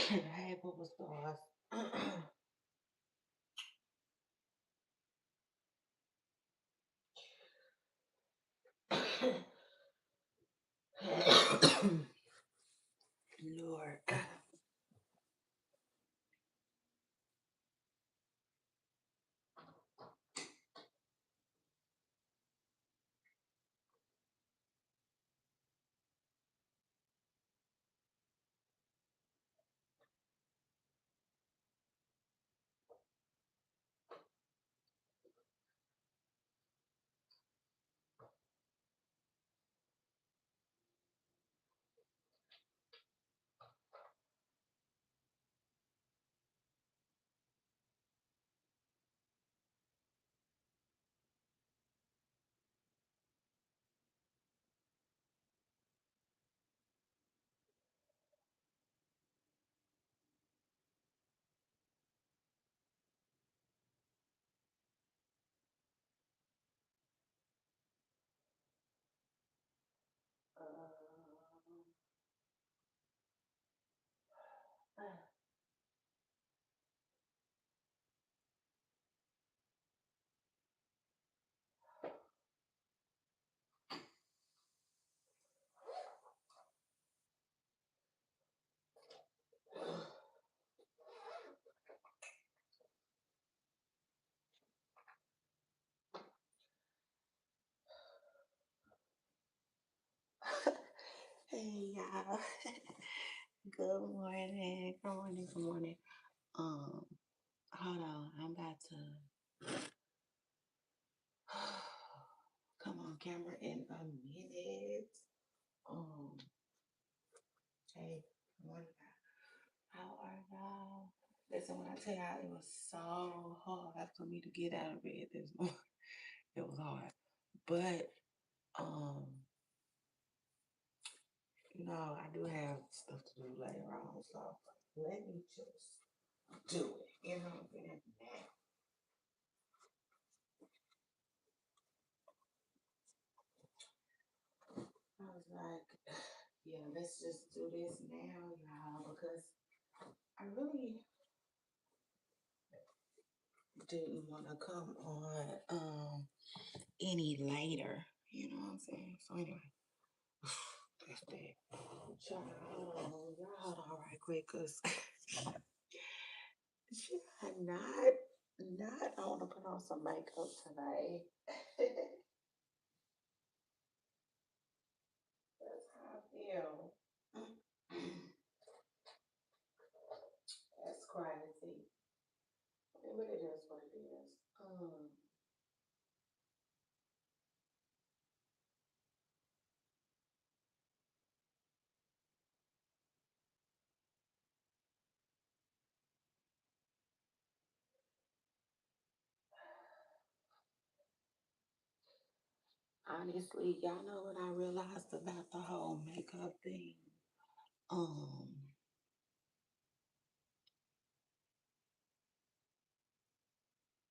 Hey, Papa Stars. Lord. Hey, y'all. Good morning. Good morning. Good morning. Um, Hold on. I'm about to come on camera in a minute. Um, hey, good morning. How are y'all? Listen, when I tell y'all it was so hard for me to get out of bed this morning, it was hard. But um, I do have stuff to do later on, so let me just do it. Now. I was like, yeah, let's just do this now, y'all, because I really didn't want to come on any later. You know what I'm saying? So anyway, that's that. Child, y'all hold on right quick, cause she not I want to put on some makeup today. That's how I feel. That's crazy. But it is what it is. Honestly, y'all know what I realized about the whole makeup thing. Um,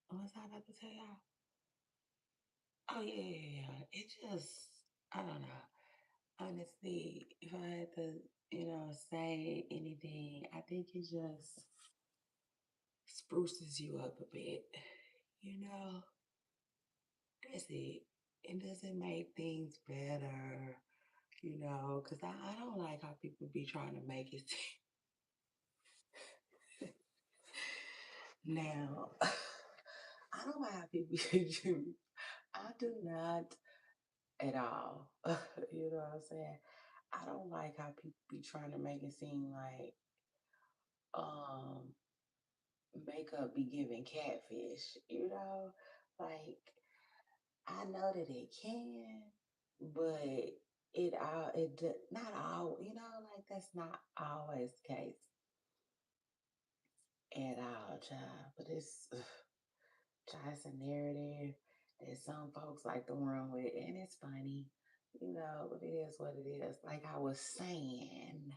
what was I about to tell y'all? Oh yeah. It just, I don't know. Honestly, if I had to, say anything, I think it just spruces you up a bit. You know, that's it. It doesn't make things better, because I don't like how people be trying to make it. Now, I don't like how people do. I do not at all. You know what I'm saying? I don't like how people be trying to make it seem like um makeup be giving catfish, Like I know that it can, but not all, like that's not always the case at all, child. But child, it's a narrative that some folks like to run with, and it's funny, but it is what it is. Like I was saying,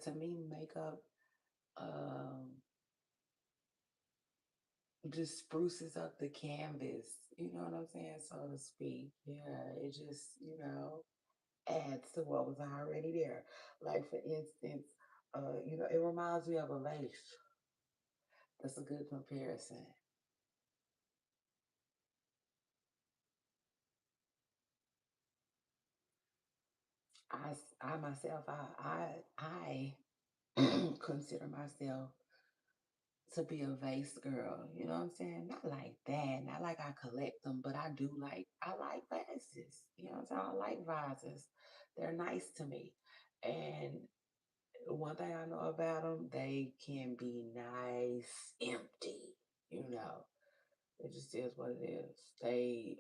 to me, makeup um just spruces up the canvas, you know what I'm saying, so to speak. Yeah, it just, adds to what was already there. Like for instance, it reminds me of a vase. That's a good comparison. I myself, I consider myself to be a vase girl. You know what I'm saying? Not like that. Not like I collect them, but I like vases. You know what I'm saying? I like vases. They're nice to me. And one thing I know about them, they can be nice, empty. You know, it just is what it is. They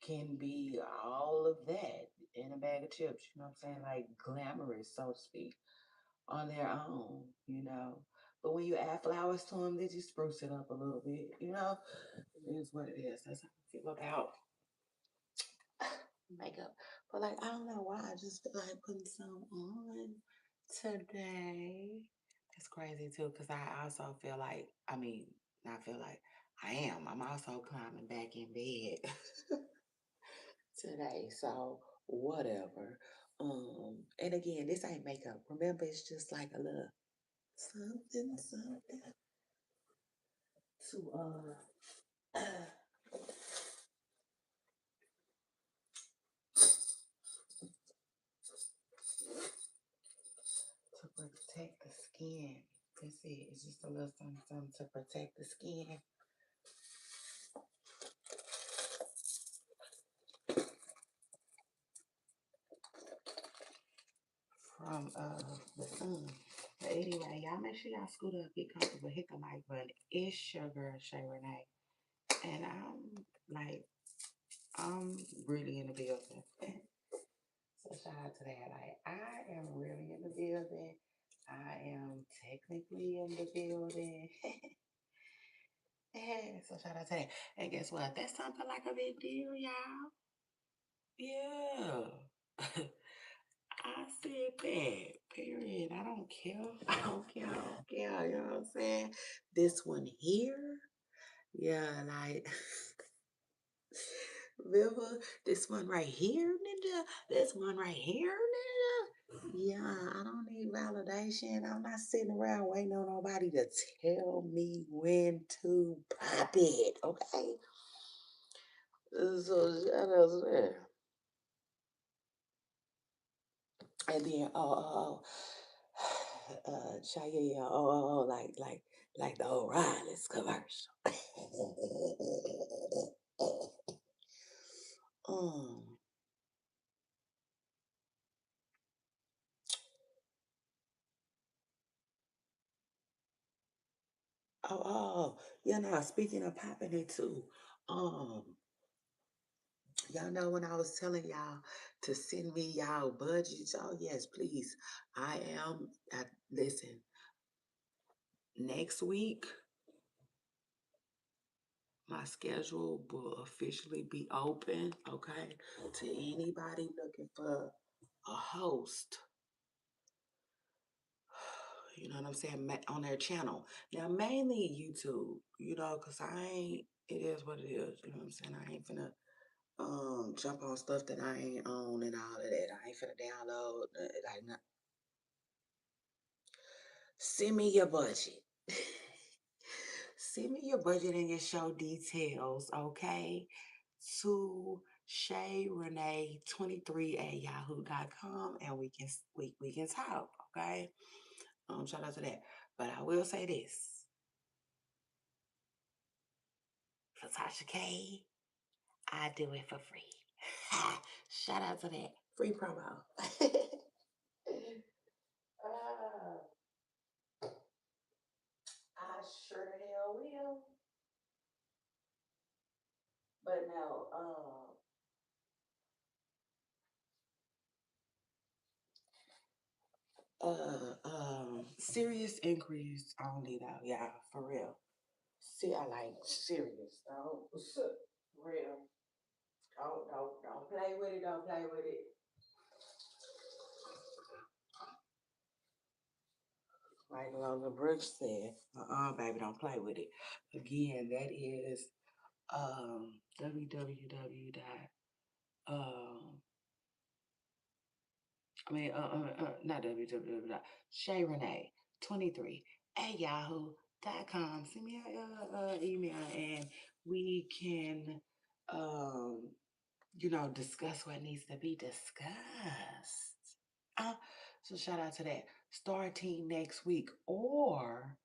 can be all of that in a bag of chips. You know what I'm saying? Like glamorous, so to speak, on their own. You know, but when you add flowers to them, they just spruce it up a little bit. You know, it is what it is. That's how I feel about makeup. But like, I don't know why. I just feel like putting some on today. It's crazy too, because I also feel like, I mean, not feel like I am. I'm also climbing back in bed today. So whatever. And again, this ain't makeup. Remember, it's just like a little something to to protect the skin. That's it. It's just a little something to protect the skin from the sun. But anyway, y'all make sure y'all scoot up, get comfortable, hit the like button. It's your girl Shay Renee, and I'm really in the building. So shout out to that. Like I am really in the building. I am technically in the building. Yeah, so shout out to that. And guess what? That's something like a big deal, y'all. Yeah. I said that. Period. I don't care. I don't care. I don't care. You know what I'm saying? This one here. Yeah, like remember this one right here, ninja? This one right here, ninja? Yeah, I don't need validation. I'm not sitting around waiting on nobody to tell me when to pop it. Okay. So shout out to that. And then Chaya, like the O'Reilly's commercial. um, you know, speaking of popping it too, um, y'all know when I was telling y'all to send me y'all budgets, oh yes, please. Listen, next week my schedule will officially be open, okay, to anybody looking for a host. You know what I'm saying? On their channel. Now, mainly YouTube, you know, because I ain't, it is what it is. You know what I'm saying? I ain't finna jump on stuff that I ain't on and all of that. I ain't finna download. Like, send me your budget. Send me your budget and your show details, okay? To Shay Renee 23 at yahoo.com and we can talk, okay? Shout out to that. But I will say this. For Tasha K, I do it for free. Shout out to that. Free promo. uh, I sure the hell will. But no, serious increase only though, yeah, for real. See, I like serious, though. Real. Don't play with it. Don't play with it. Like Lola Brooks said, baby, don't play with it. Again, that is www. I mean, not www. Shay Renee 23 at yahoo.com. Send me an email and we can, um, discuss what needs to be discussed. Uh, so shout out to that. Starting next week, or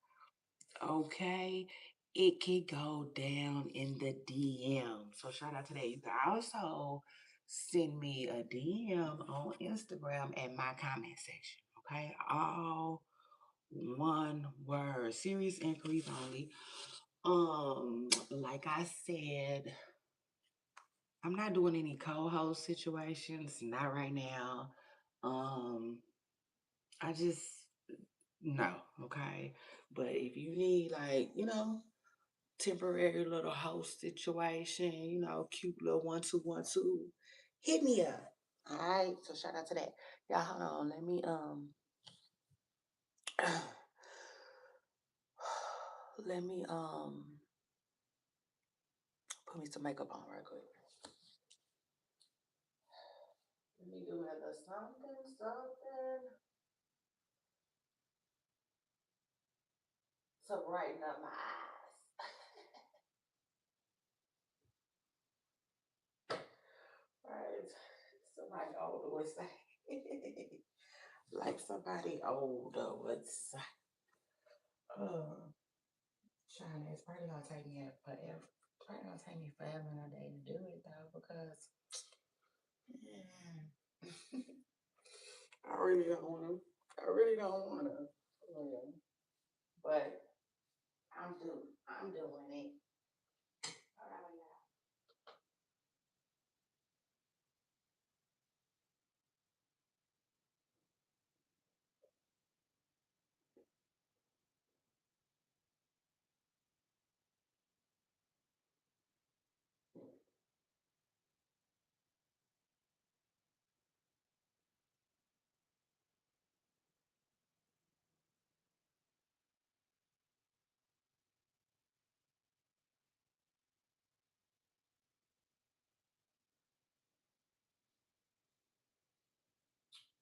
okay, it can go down in the DM. So shout out to that. You can also send me a DM on Instagram at my comment section. Okay, all one word. Serious inquiries only. Like I said, I'm not doing any co-host situations, not right now. Um, I just no, okay. But if you need like, temporary little host situation, cute little 1 2 1 2, hit me up. All right. So shout out to that. Y'all hold on. Let me let me put me some makeup on right quick. Let me do a little something to brighten up my eyes. Right. Somebody older would say. Like somebody older would say. Uh, China, it's probably gonna take me forever. Probably gonna take me forever and a day to do it though, because yeah, I really don't wanna. I really don't wanna. Yeah. But I'm doing it. Hold on, y'all.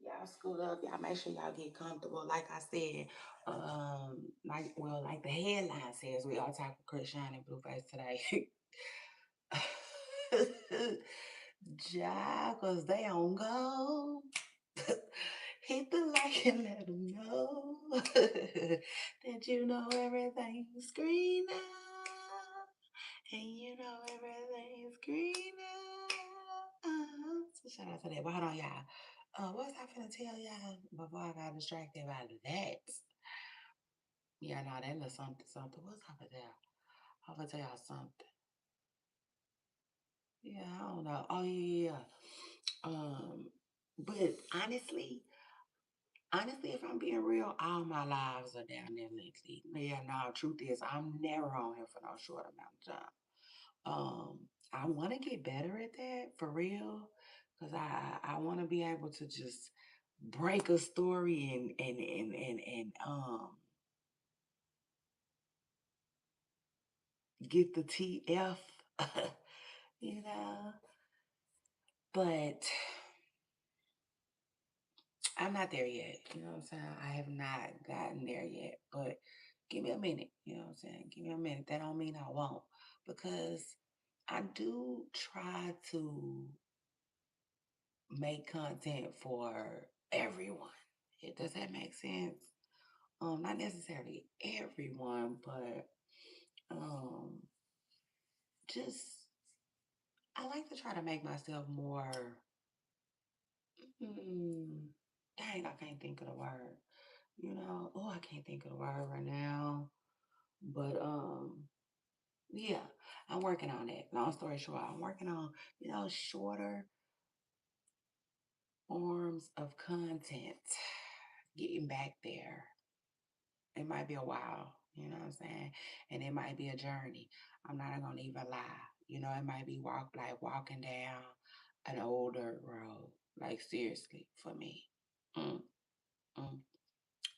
Y'all school up. Y'all make sure y'all get comfortable. Like I said, like the headline says, we all talk with Chrisean and Blueface today. Ja, cause they on go. Hit the like and let them know that you know everything's green now. And you know everything's green now. So shout out to that. But hold on, y'all. What was I finna tell y'all before I got distracted by that? Yeah, no, that was something. What's up with that? I'm gonna tell y'all something. Yeah, I don't know. Oh yeah, yeah. But honestly, if I'm being real, all my lives are down there lately. Yeah, no, truth is, I'm never on here for no short amount of time. I want to get better at that for real, because I want to be able to just break a story and get the TF, you know. But I'm not there yet. You know what I'm saying? I have not gotten there yet. But give me a minute. You know what I'm saying? Give me a minute. That don't mean I won't. Because I do try to make content for everyone. Does that make sense? Not necessarily everyone, but um just I like to try to make myself more mm, dang, I can't think of the word. Oh, I can't think of the word right now. But yeah, I'm working on it. Long story short, I'm working on, shorter forms of content. Getting back there. It might be a while, you know what I'm saying? And it might be a journey. I'm not gonna even lie. It might be walking down an old dirt road. Like seriously, for me. Mm, mm.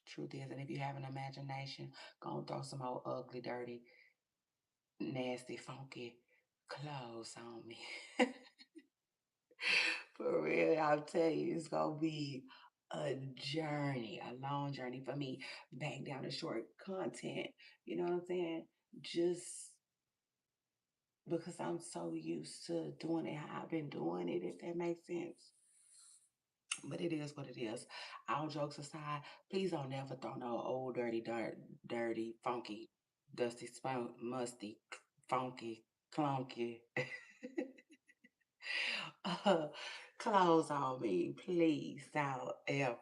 Truth is, and if you have an imagination, go and throw some old ugly, dirty, nasty, funky clothes on me. For real, I'll tell you, it's gonna be a journey, a long journey for me back down to short content. You know what I'm saying? Just because I'm so used to doing it how I've been doing it, if that makes sense. But it is what it is. All jokes aside, please don't never throw no old dirty, funky, dusty, musty, funky, clunky uh, clothes on me, please, don't ever.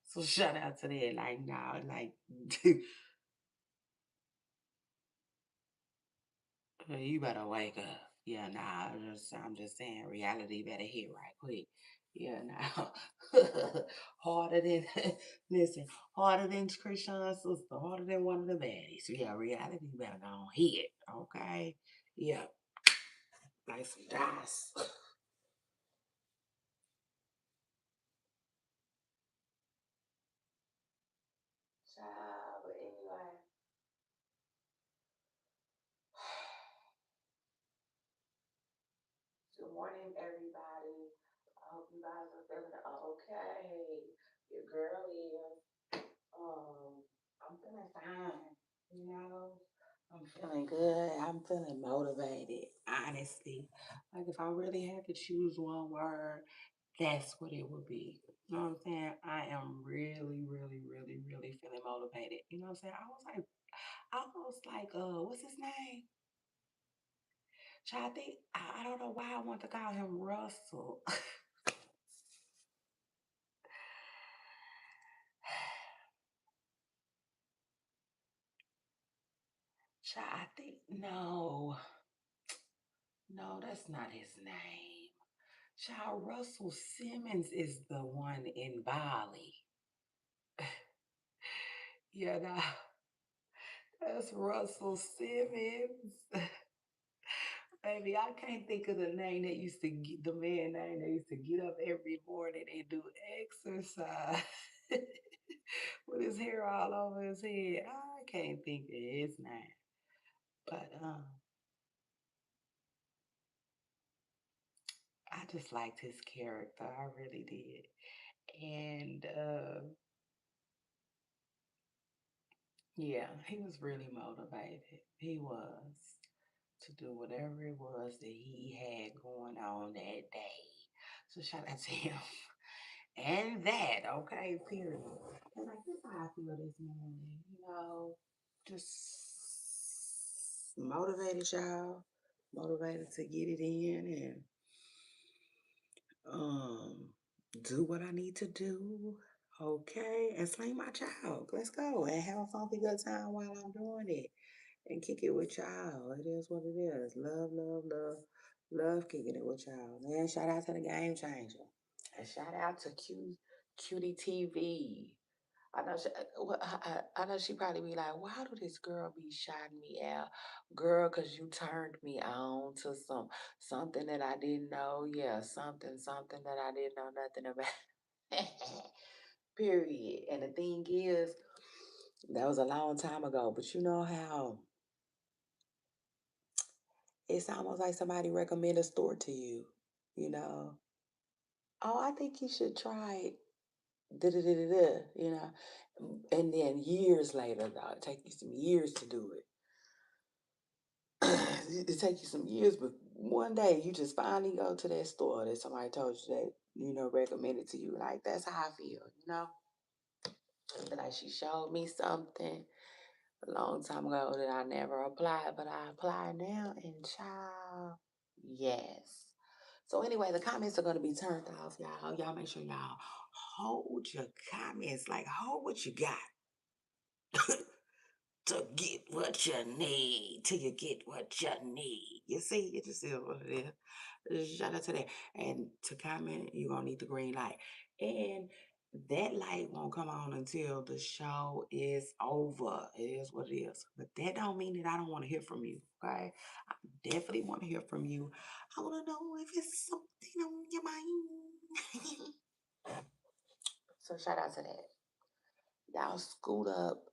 So shout out to that. Like, nah, like, you better wake up. Yeah, nah, I'm just saying, reality better hit right quick. Yeah, nah. Harder than, listen, harder than Chrisean's sister, harder than one of the baddies. Yeah, reality better go hit, okay? Yeah, like some dice. Child, but anyway. Good morning, everybody. I hope you guys are feeling okay. Your girl is. I'm feeling fine. You know, I'm feeling good. I'm feeling motivated. Honestly, like if I really had to choose one word, that's what it would be. You know what I'm saying? I am really, really, really, really feeling motivated. You know what I'm saying? I was like, what's his name? Child, I think I don't know why I want to call him Russell. Child, I think no, that's not his name. Child, Russell Simmons is the one in Bali. Yeah, nah, that's Russell Simmons. Baby, I can't think of the name that used to get the man name that used to get up every morning and do exercise with his hair all over his head. I can't think of his name. But I just liked his character. I really did. And yeah, he was really motivated. He was to do whatever it was that he had going on that day. So shout out to him. And that, okay, period. And like that's how I feel this morning, just motivated, y'all. Motivated to get it in and um do what I need to do. Okay, and slay my child. Let's go and have a funky good time while I'm doing it and kick it with y'all. It is what it is. Love, love, love, love kicking it with y'all. Man, shout out to the game changer. And shout out to Cutie TV. I know she, I know she probably be like, why do this girl be shouting me out, girl? Cause you turned me on to something that I didn't know. Yeah, something that I didn't know nothing about. Period. And the thing is, that was a long time ago. But you know how it's almost like somebody recommend a store to you. You know, oh, I think you should try it. Da da da da da. You know, and then years later, though, it take you some years to do it. It take you some years, but one day you just finally go to that store that somebody told you that, recommended to you. Like that's how I feel. Like she showed me something a long time ago that I never applied, but I apply now and child, yes. So anyway, the comments are gonna be turned off, y'all. Y'all make sure y'all hold your comments, like hold what you got to get what you need, till you get what you need. You see, it just is what it is. Shout out to that. And to comment, you're gonna need the green light. And that light won't come on until the show is over. It is what it is. But that don't mean that I don't want to hear from you. Okay. I definitely want to hear from you. I want to know if it's something on your mind. So shout out to that. Y'all scoot up,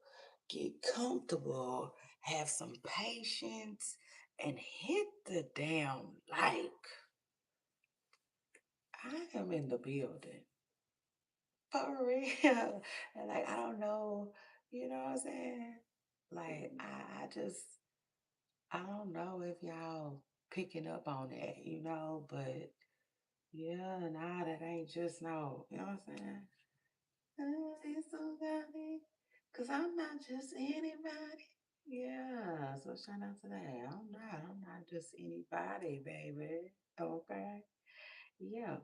get comfortable, have some patience, and hit the damn like. I am in the building. For real. And like, I don't know, you know what I'm saying? Like, I just, I don't know if y'all picking up on that, but yeah, nah, that ain't just no, you know what I'm saying? It's so funny, cause I'm not just anybody. Yeah, so shout out to that. I'm not just anybody, baby. Okay. Yeah.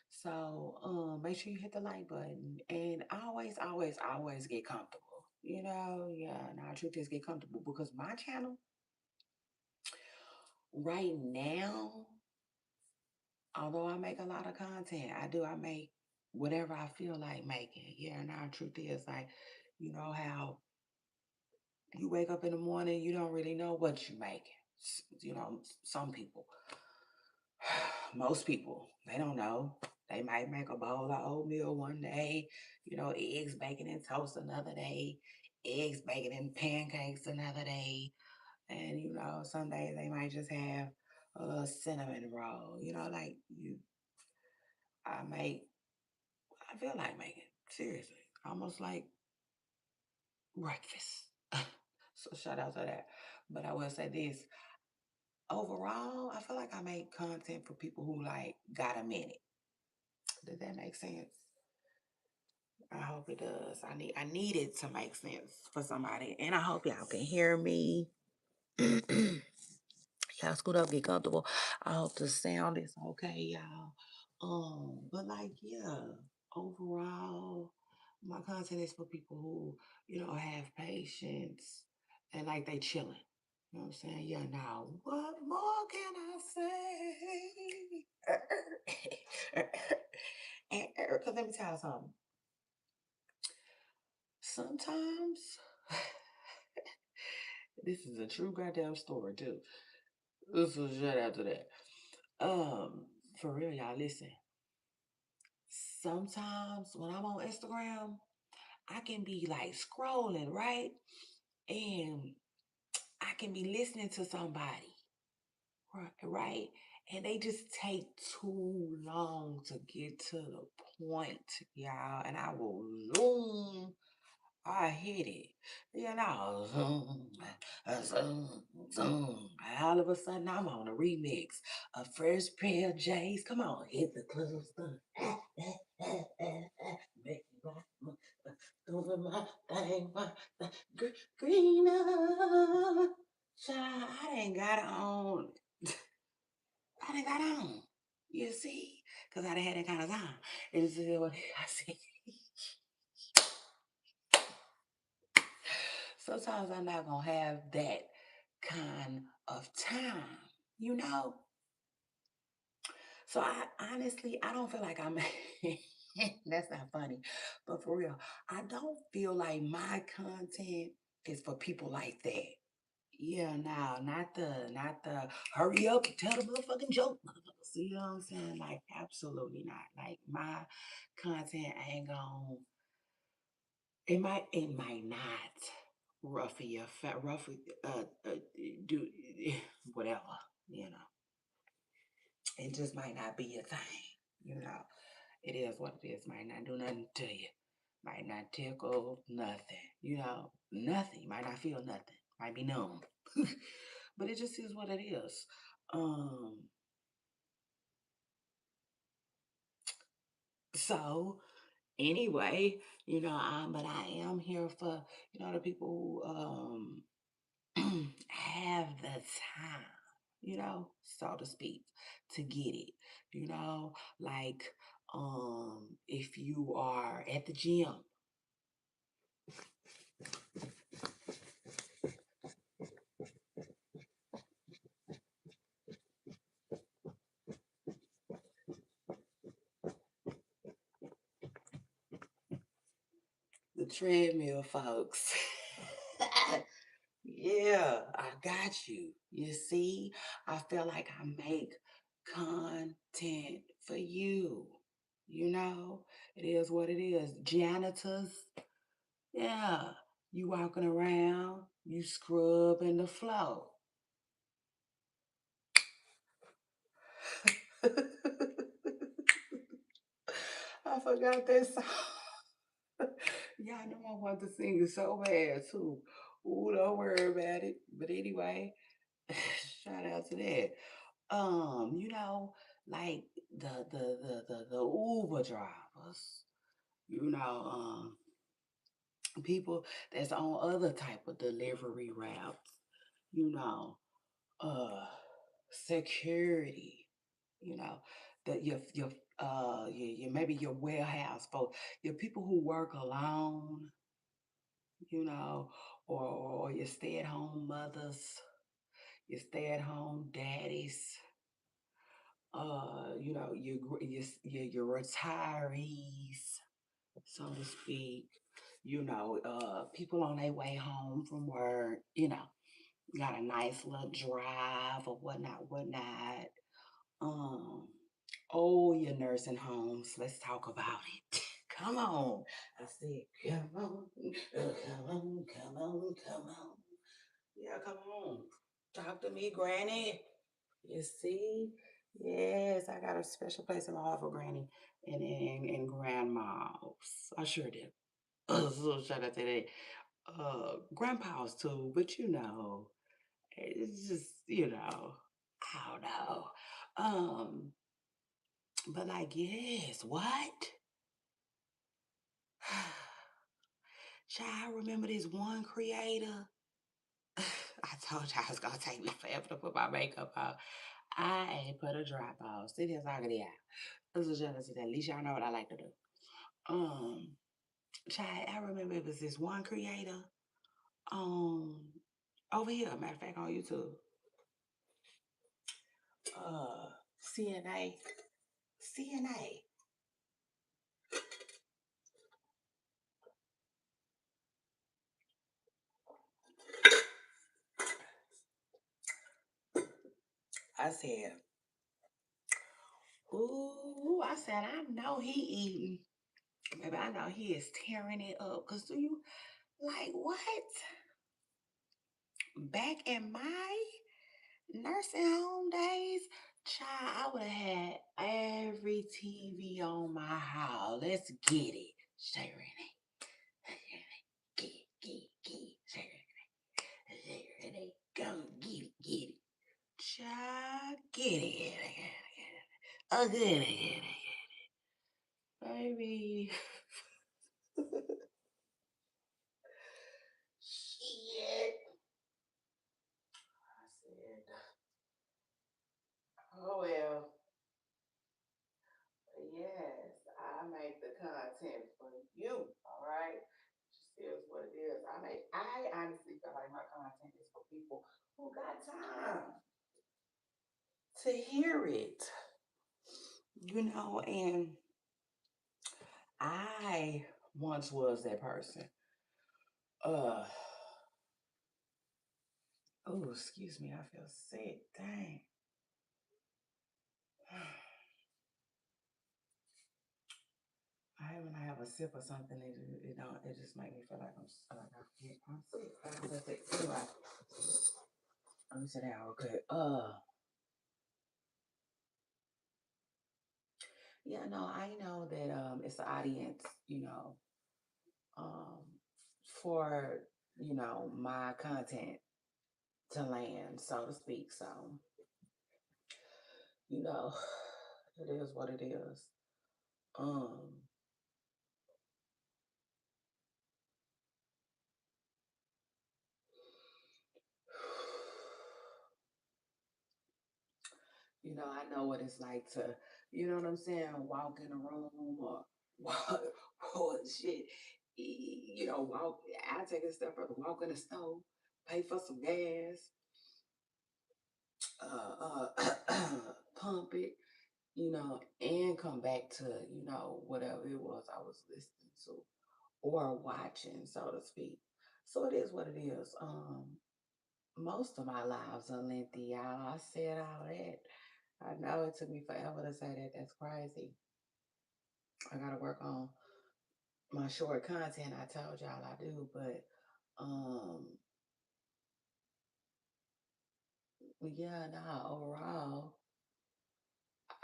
So make sure you hit the like button and always get comfortable. Yeah. Now truth is get comfortable because my channel right now, although I make a lot of content, I make whatever I feel like making. Yeah, now truth is like, how you wake up in the morning, you don't really know what you're making. Some people, most people, they don't know. They might make a bowl of oatmeal one day, eggs, bacon, and toast another day, eggs, bacon, and pancakes another day. And, some days they might just have a cinnamon roll, like I make, I feel like making, seriously, almost like breakfast. So shout out to that. But I will say this overall, I feel like I make content for people who like got a minute. Does that make sense? I hope it does. I need it to make sense for somebody. And I hope y'all can hear me. Y'all scoot up, get comfortable. I hope the sound is okay, y'all. But like, yeah, overall, my content is for people who, have patience and like they chilling. You know what I'm saying? Yeah, now what more can I say? And Erica, let me tell you something. Sometimes this is a true goddamn story too. So shout out to that. For real, y'all listen. Sometimes when I'm on Instagram, I can be like scrolling, right? And I can be listening to somebody, right? And they just take too long to get to the point, y'all. And I will zoom. I hit it. Zoom, zoom, zoom. All of a sudden, I'm on a remix. A fresh pair of J's. Come on, hit the club stuff. Make me rock, over my thing, my greener. Child, I didn't got it on. I didn't got on. You see? Because I done had that kind of time. It's what I see. Sometimes I'm not going to have that kind of time, you know? So I don't feel like I'm, that's not funny, but for real, I don't feel like my content is for people like that. Yeah, no, not the hurry up, tell the motherfucking joke, motherfucker. See what I'm saying? Like, absolutely not. Like, my content ain't gonna, it might not do whatever, you know. It just might not be a thing, you know. It is what it is. Might not do nothing to you. Might not tickle nothing, nothing. Might not feel nothing. Might be numb. But it just is what it is. Um, so anyway, but I am here for, the people who have the time, so to speak, to get it. Like if you are at the gym, the treadmill folks. Yeah, I got you. You see, I feel like I make content for you. It is what it is. Janitors, yeah, you walking around, you scrubbing the floor. I forgot that song. Y'all know I want to sing it so bad too. Ooh, don't worry about it. But anyway, shout out to that. You know, like the Uber drivers, you know, people that's on other type of delivery routes, you know, uh security, you know, your maybe your warehouse folks, your people who work alone, you know, or your stay at home mothers, your stay at home daddies, you know, your retirees, so to speak, you know, people on their way home from work, you know, got a nice little drive or whatnot. Um, oh, your nursing homes, let's talk about it. Come on. I said, come on, come on. Yeah, come on. Talk to me, Granny. You see? Yes, I got a special place in my heart for Granny and grandmas. I sure did. So shout out to that. Grandpas too, but you know, it's just, you know, I don't know. Um, but like, yes, what? Child, remember this one creator? I told you I was gonna take me forever to put my makeup on. I ain't put a drop on. See this ugly out. This is just at least y'all know what I like to do. Um, child, I remember it was this one creator. Um, over here, matter of fact, on YouTube. CNA. CNA. I said, ooh, I said, I know he eating. Maybe I know he is tearing it up. Cause do you like what? Back in my nursing home days, child, I would have had every TV on my house. Let's get it. Sharon, get it, get it, Sharon, go get it. Child, get it. Oh, get it. Baby. Shit. I said, oh well, yes, I make the content for you. All right. Just is what it is. I honestly feel like my content is for people who got time to hear it. You know, and I once was that person. Uh oh, excuse me, I feel sick. Dang. When I have a sip or something, it don't. It just make me feel like I'm sick. I'm sick. Anyway, let me sit down real quick. Yeah, no, I know that it's the audience, you know, um, for my content to land, so to speak. So, you know, it is what it is. Um, I know what it's like to, you know what I'm saying, walk in a room or walk, or shit, walk. I take a step further, walk in the store, pay for some gas, pump it, and come back to, whatever it was I was listening to or watching, so to speak. So it is what it is. Most of my lives are lengthy, y'all. I said all that. I know it took me forever to say that. That's crazy. I gotta work on my short content. I told y'all I do, but um, yeah, no. Overall,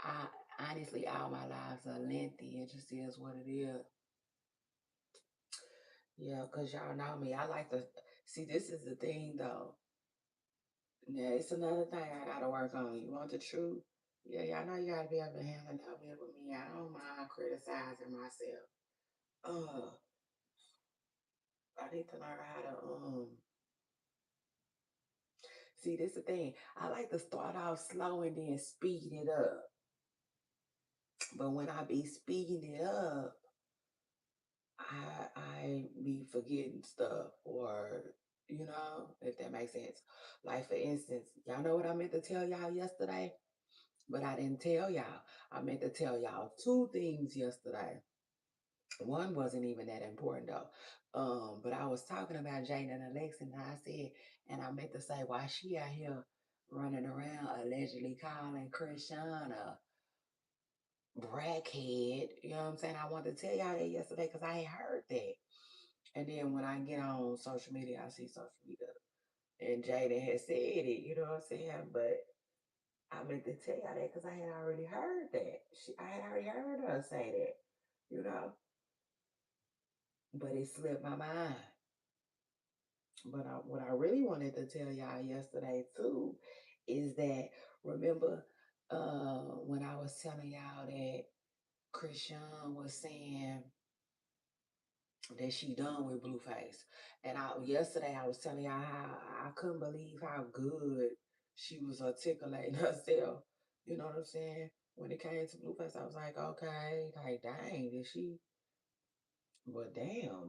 I honestly all my lives are lengthy. It just is what it is. Yeah, because y'all know me. I like to see this is the thing though. Yeah, it's another thing I gotta work on. You want the truth? Yeah, y'all know you gotta be able to handle that with me. I don't mind criticizing myself. Uh, I need to learn how to see this the thing. I like to start off slow and then speed it up. But when I be speeding it up, I be forgetting stuff or if that makes sense. Like for instance, y'all know what I meant to tell y'all yesterday, but I didn't tell y'all. I meant to tell y'all two things yesterday. One wasn't even that important though. But I was talking about Jane and Alexa, and I said, and I meant to say why she out here running around allegedly calling Chrisean a brackhead. You know what I'm saying? I wanted to tell y'all that yesterday because I ain't heard that. And then when I get on social media, I see social media. And Jaden had said it, you know what I'm saying? But I meant to tell y'all that because I had already heard that. I had already heard her say that, you know? But it slipped my mind. But what I really wanted to tell y'all yesterday too is that remember when I was telling y'all that Chrisean was saying that she done with Blueface. And yesterday I was telling y'all how I couldn't believe how good she was articulating herself. You know what I'm saying? When it came to Blueface, I was like, okay, like dang, did she? But damn,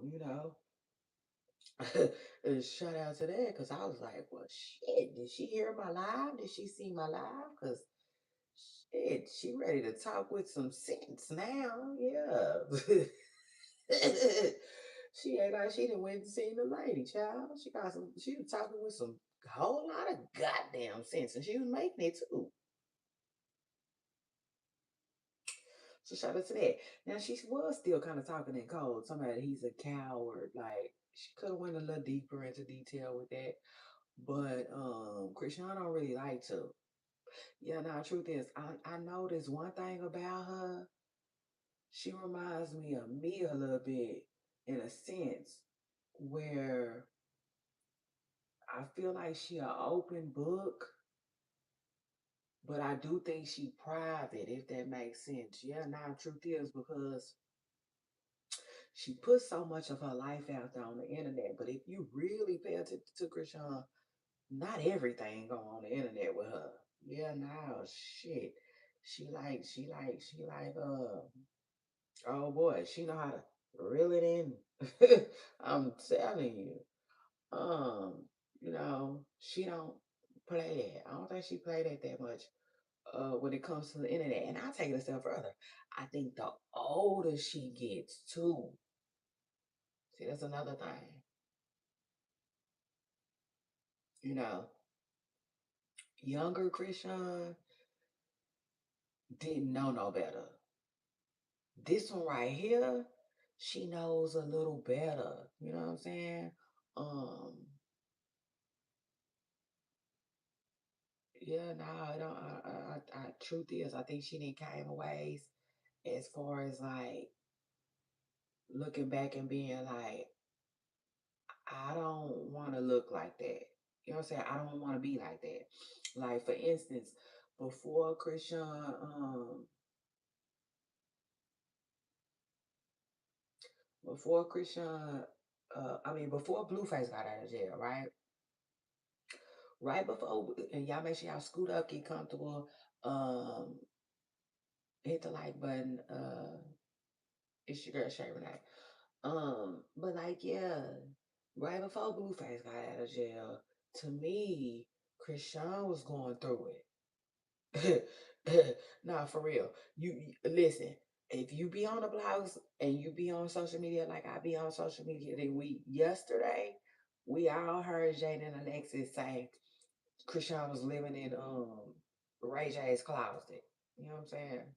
shout out to that because I was like, well, shit, did she hear my live? Did she see my live? Because shit, she ready to talk with some sense now. Yeah. She ain't like she done went and seen the lady, child. She was talking with some whole lot of goddamn sense, and she was making it too. So shout out to that. Now she was still kind of talking in code. Somebody he's a coward. Like she could have went a little deeper into detail with that. But Chrisean don't really like to. Yeah, now truth is I noticed one thing about her. She reminds me a little bit in a sense where I feel like she an open book, but I do think she private, if that makes sense. Yeah, now truth is because she puts so much of her life out there on the internet. But if you really pay attention to Chrisean, not everything go on the internet with her. Yeah, now shit. She like oh boy, she know how to reel it in. I'm telling you. Um, she don't play that. I don't think she played that much when it comes to the internet. And I'll take it a step further. I think the older she gets too. See, that's another thing. You know, younger Chrisean didn't know no better. This one right here, she knows a little better. You know what I'm saying? Um, yeah, no, I don't. Truth is, I think she didn't came a ways as far as like looking back and being like, I don't want to look like that. You know what I'm saying? I don't want to be like that. Like for instance, before Chrisean, before Chrisean, before Blueface got out of jail, right? Right before, and y'all make sure y'all scoot up, get comfortable, um, hit the like button. It's your girl Shay Renee. But like, yeah, right before Blueface got out of jail, to me, Chrisean was going through it. Nah, for real. Listen. If you be on the blogs and you be on social media like I be on social media, then yesterday we all heard Jada and Alexis say Chrisean was living in Ray J's closet. You know what I'm saying?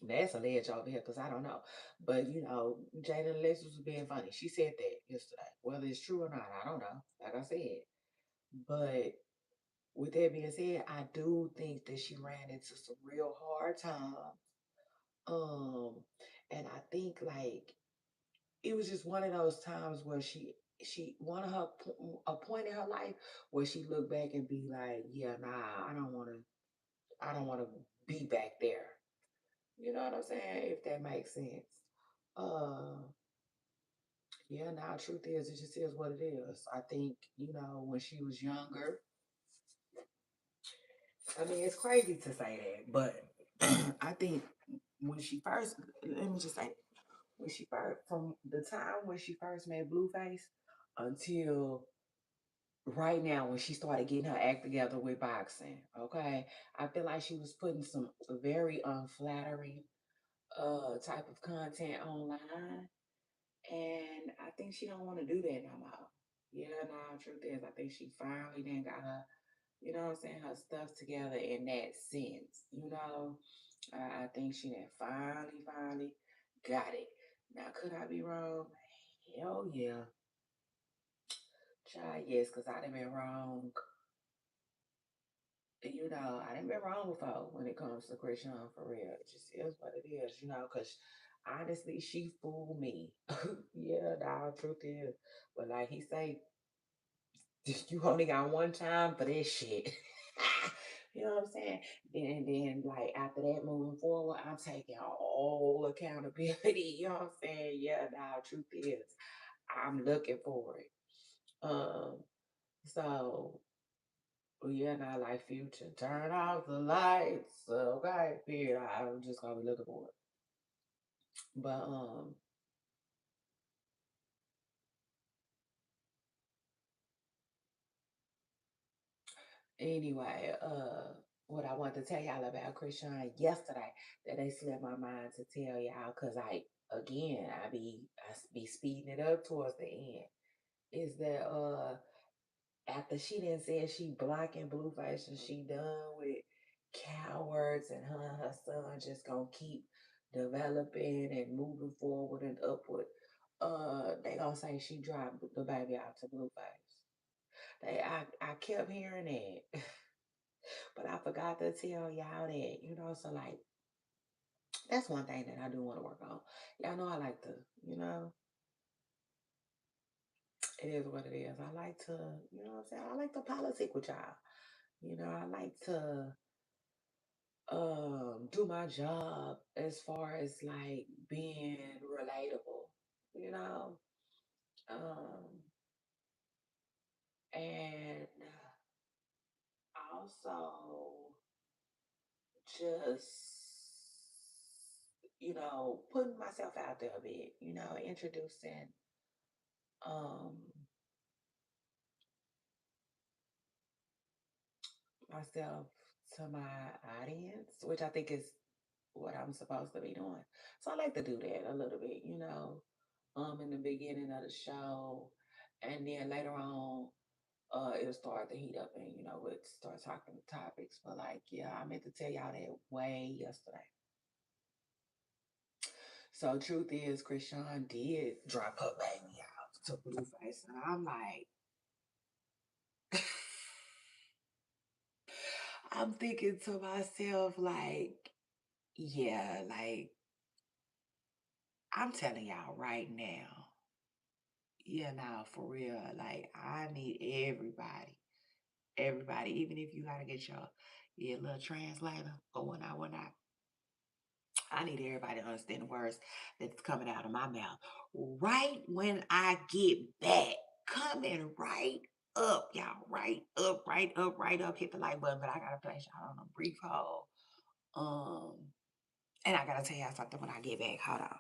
That's a ledge over here because I don't know. But Jada and Alexis was being funny. She said that yesterday. Whether it's true or not, I don't know. Like I said. But with that being said, I do think that she ran into some real hard times. Um, and I think like it was just one of those times where she one of her a point in her life where she looked back and be like, yeah, nah, I don't want to be back there. You know what I'm saying? If that makes sense. Uh, yeah, now truth is, it just is what it is. I think, when she was younger, I mean, it's crazy to say that, but I think when she first, let me just say, when she first, from the time when she first met Blueface until right now when she started getting her act together with boxing, okay, I feel like she was putting some very unflattering type of content online, and I think she don't want to do that no more. Yeah, no, truth is, I think she finally then got her, what I'm saying, her stuff together in that sense. I think she then finally got it. Now, could I be wrong? Hell yeah. Child, yes, because I done been wrong. I done been wrong before when it comes to Chrisean for real. It just is what it is, because honestly, she fooled me. Yeah, nah, truth is. But like he say, you only got one time for this shit. You know what I'm saying? Then like after that, moving forward, I'm taking all accountability. You know what I'm saying? Yeah, nah, truth is, I'm looking for it. Um, so yeah, not like Future. Turn off the lights. Okay, period. I'm just gonna be looking for it. But anyway, what I wanted to tell y'all about Chrisean yesterday that they slipped my mind to tell y'all because I be speeding it up towards the end. Is that after she didn't say she blocking Blueface and she done with cowards and her son just gonna keep developing and moving forward and upward. They gonna say she dropped the baby out to Blueface. I kept hearing that, but I forgot to tell y'all that, so like that's one thing that I do want to work on. Y'all know I like to, you know, it is what it is. I like to, what I'm saying? I like to politic with y'all. I like to do my job as far as like being relatable, you know. And also just putting myself out there a bit, introducing um myself to my audience, which I think is what I'm supposed to be doing. So I like to do that a little bit, in the beginning of the show, and then later on, it'll start to heat up, and we'll start talking topics. But like, yeah, I meant to tell y'all that way yesterday. So truth is, Chrisean did drop her baby out to Blueface, and I'm like, I'm thinking to myself, like, yeah, like I'm telling y'all right now, yeah, now for real, like I need everybody, even if you gotta get your little translator or whatnot. I need everybody to understand the words that's coming out of my mouth. Right when I get back, coming right up, y'all. Right up, right up, right up. Hit the like button, but I gotta place y'all on a brief hold. Um, and I gotta tell y'all something when I get back. Hold on.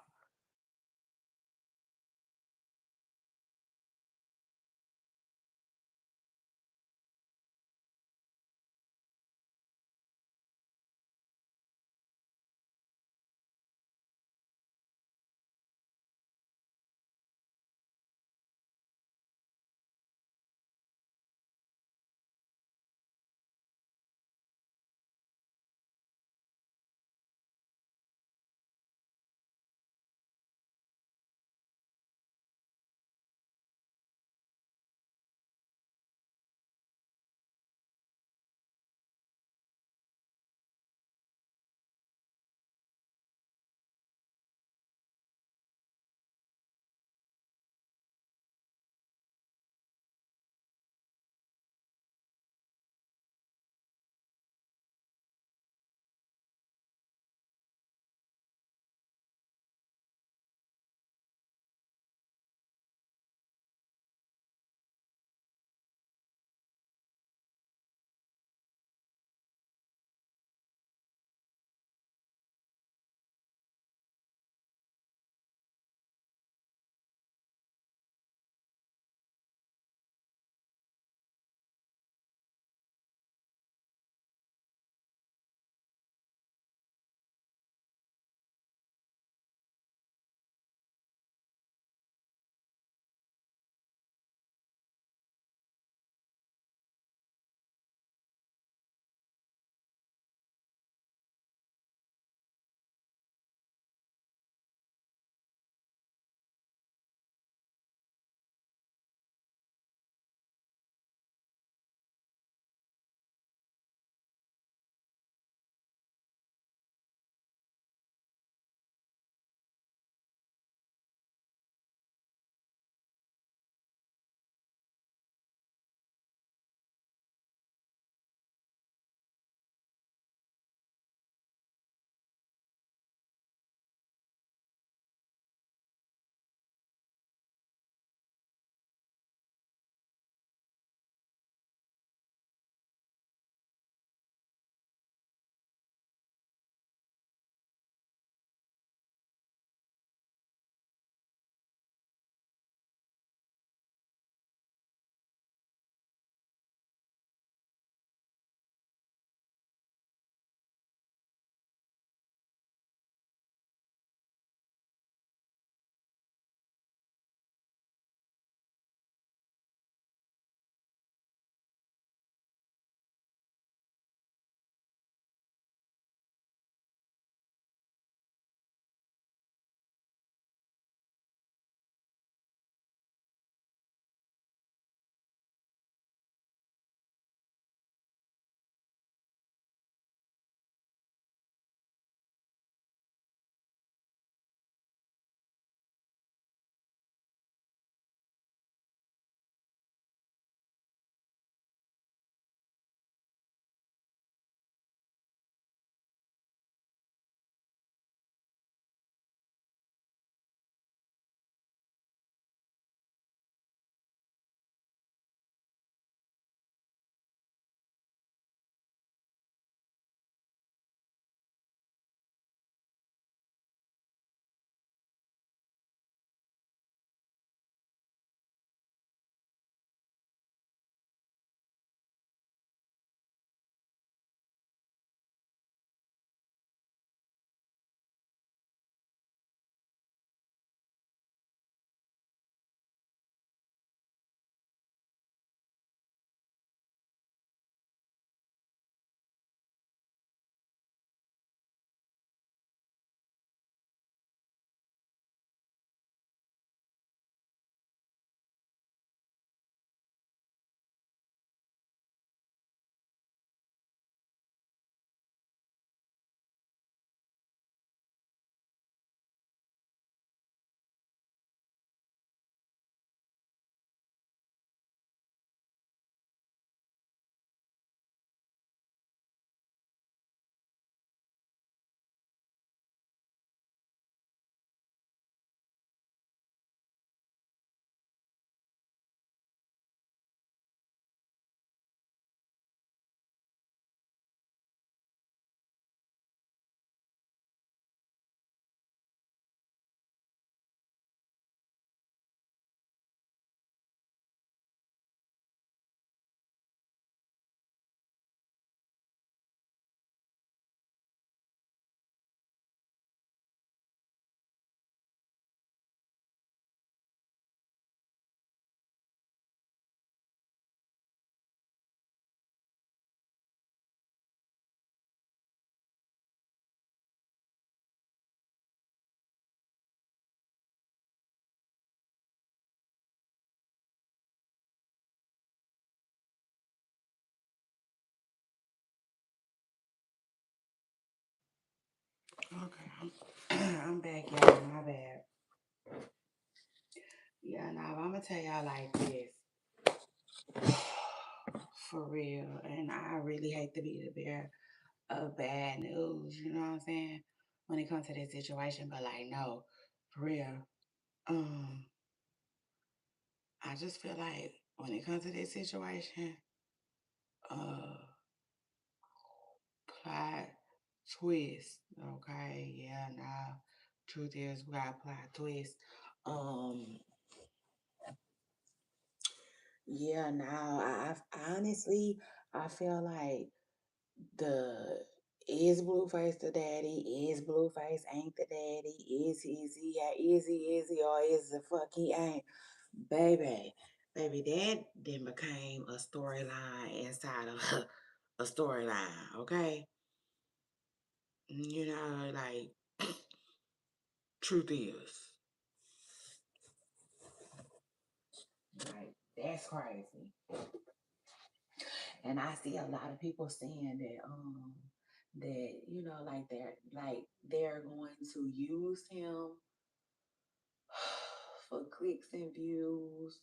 I'm back, y'all. My bad. Yeah, now I'm gonna tell y'all like this. For real. And I really hate to be the bearer of bad news, you know what I'm saying? When it comes to this situation, but like no, for real. Um, I just feel like when it comes to this situation, uh plot twist. Okay, yeah, now truth is we got plot twist. Um, yeah, now I honestly I feel like the is Blueface the daddy? Is Blueface ain't the daddy? Is he or is the fuck he ain't? Baby, baby, that then became a storyline inside of a storyline, okay? You know, like truth is, like that's crazy. And I see a lot of people saying that they're going to use him for clicks and views.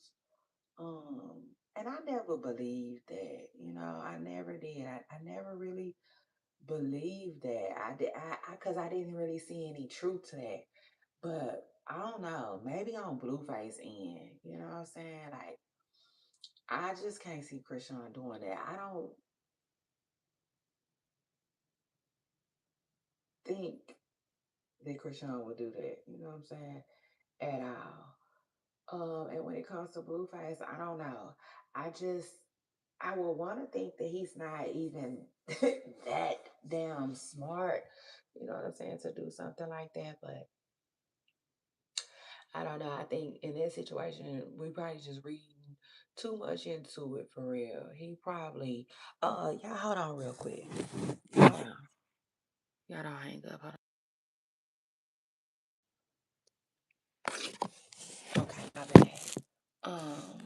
And I never believed that, I never did. I never really believed that. I did, because I didn't really see any truth to that. But I don't know, maybe on Blueface end, you know what I'm saying? Like, I just can't see Chrisean doing that. I don't think that Chrisean would do that, you know what I'm saying? At all. And when it comes to Blueface, I don't know. I just I would want to think that he's not even that damn smart, you know what I'm saying, to do something like that. But I don't know. I think in this situation, we probably just reading too much into it for real. He probably, y'all hold on real quick. Hold on. Y'all don't hang up. Hold on. Okay, my bad. Um,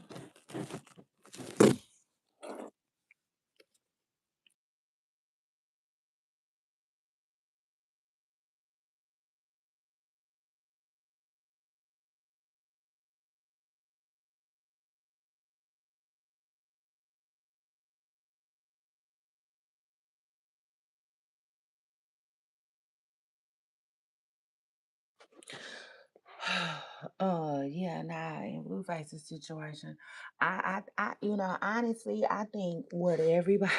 yeah, nah, in Blueface's situation, honestly, I think what everybody,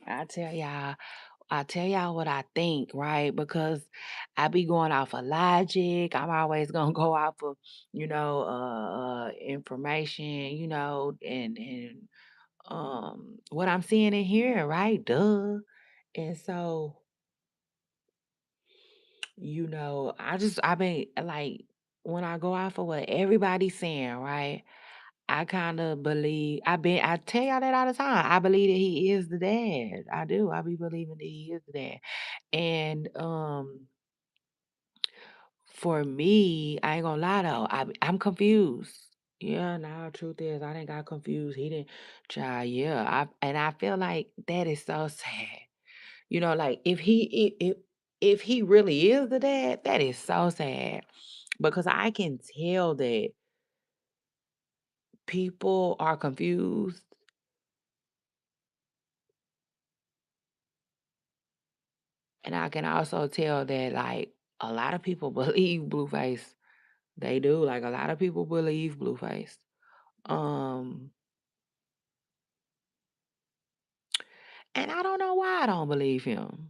I tell y'all, I tell y'all what I think, right? Because I be going off of logic. I'm always gonna go off of, information, and what I'm seeing and hearing, right? Duh. And so, I been like when I go off of what everybody's saying, right? I kind of believe I tell y'all that all the time. I believe that he is the dad. I do. I be believing that he is the dad. And for me, I ain't gonna lie though, I'm confused. Yeah, now truth is I didn't got confused. He didn't try, yeah. I feel like that is so sad. Like if he really is the dad, that is so sad. Because I can tell that people are confused. And I can also tell that like a lot of people believe Blueface. They do. Like a lot of people believe Blueface. Um, and I don't know why I don't believe him.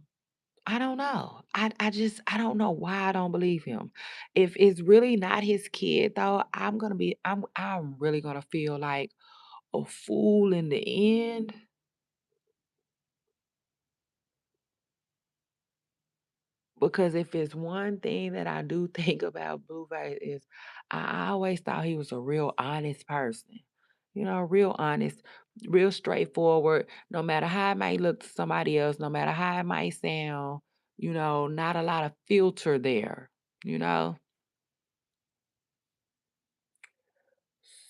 I don't know. I don't know why I don't believe him. If it's really not his kid though, I'm really gonna feel like a fool in the end. Because if it's one thing that I do think about Blueface is I always thought he was a real honest person. Real honest, real straightforward. No matter how it might look to somebody else, no matter how it might sound, not a lot of filter there, you know?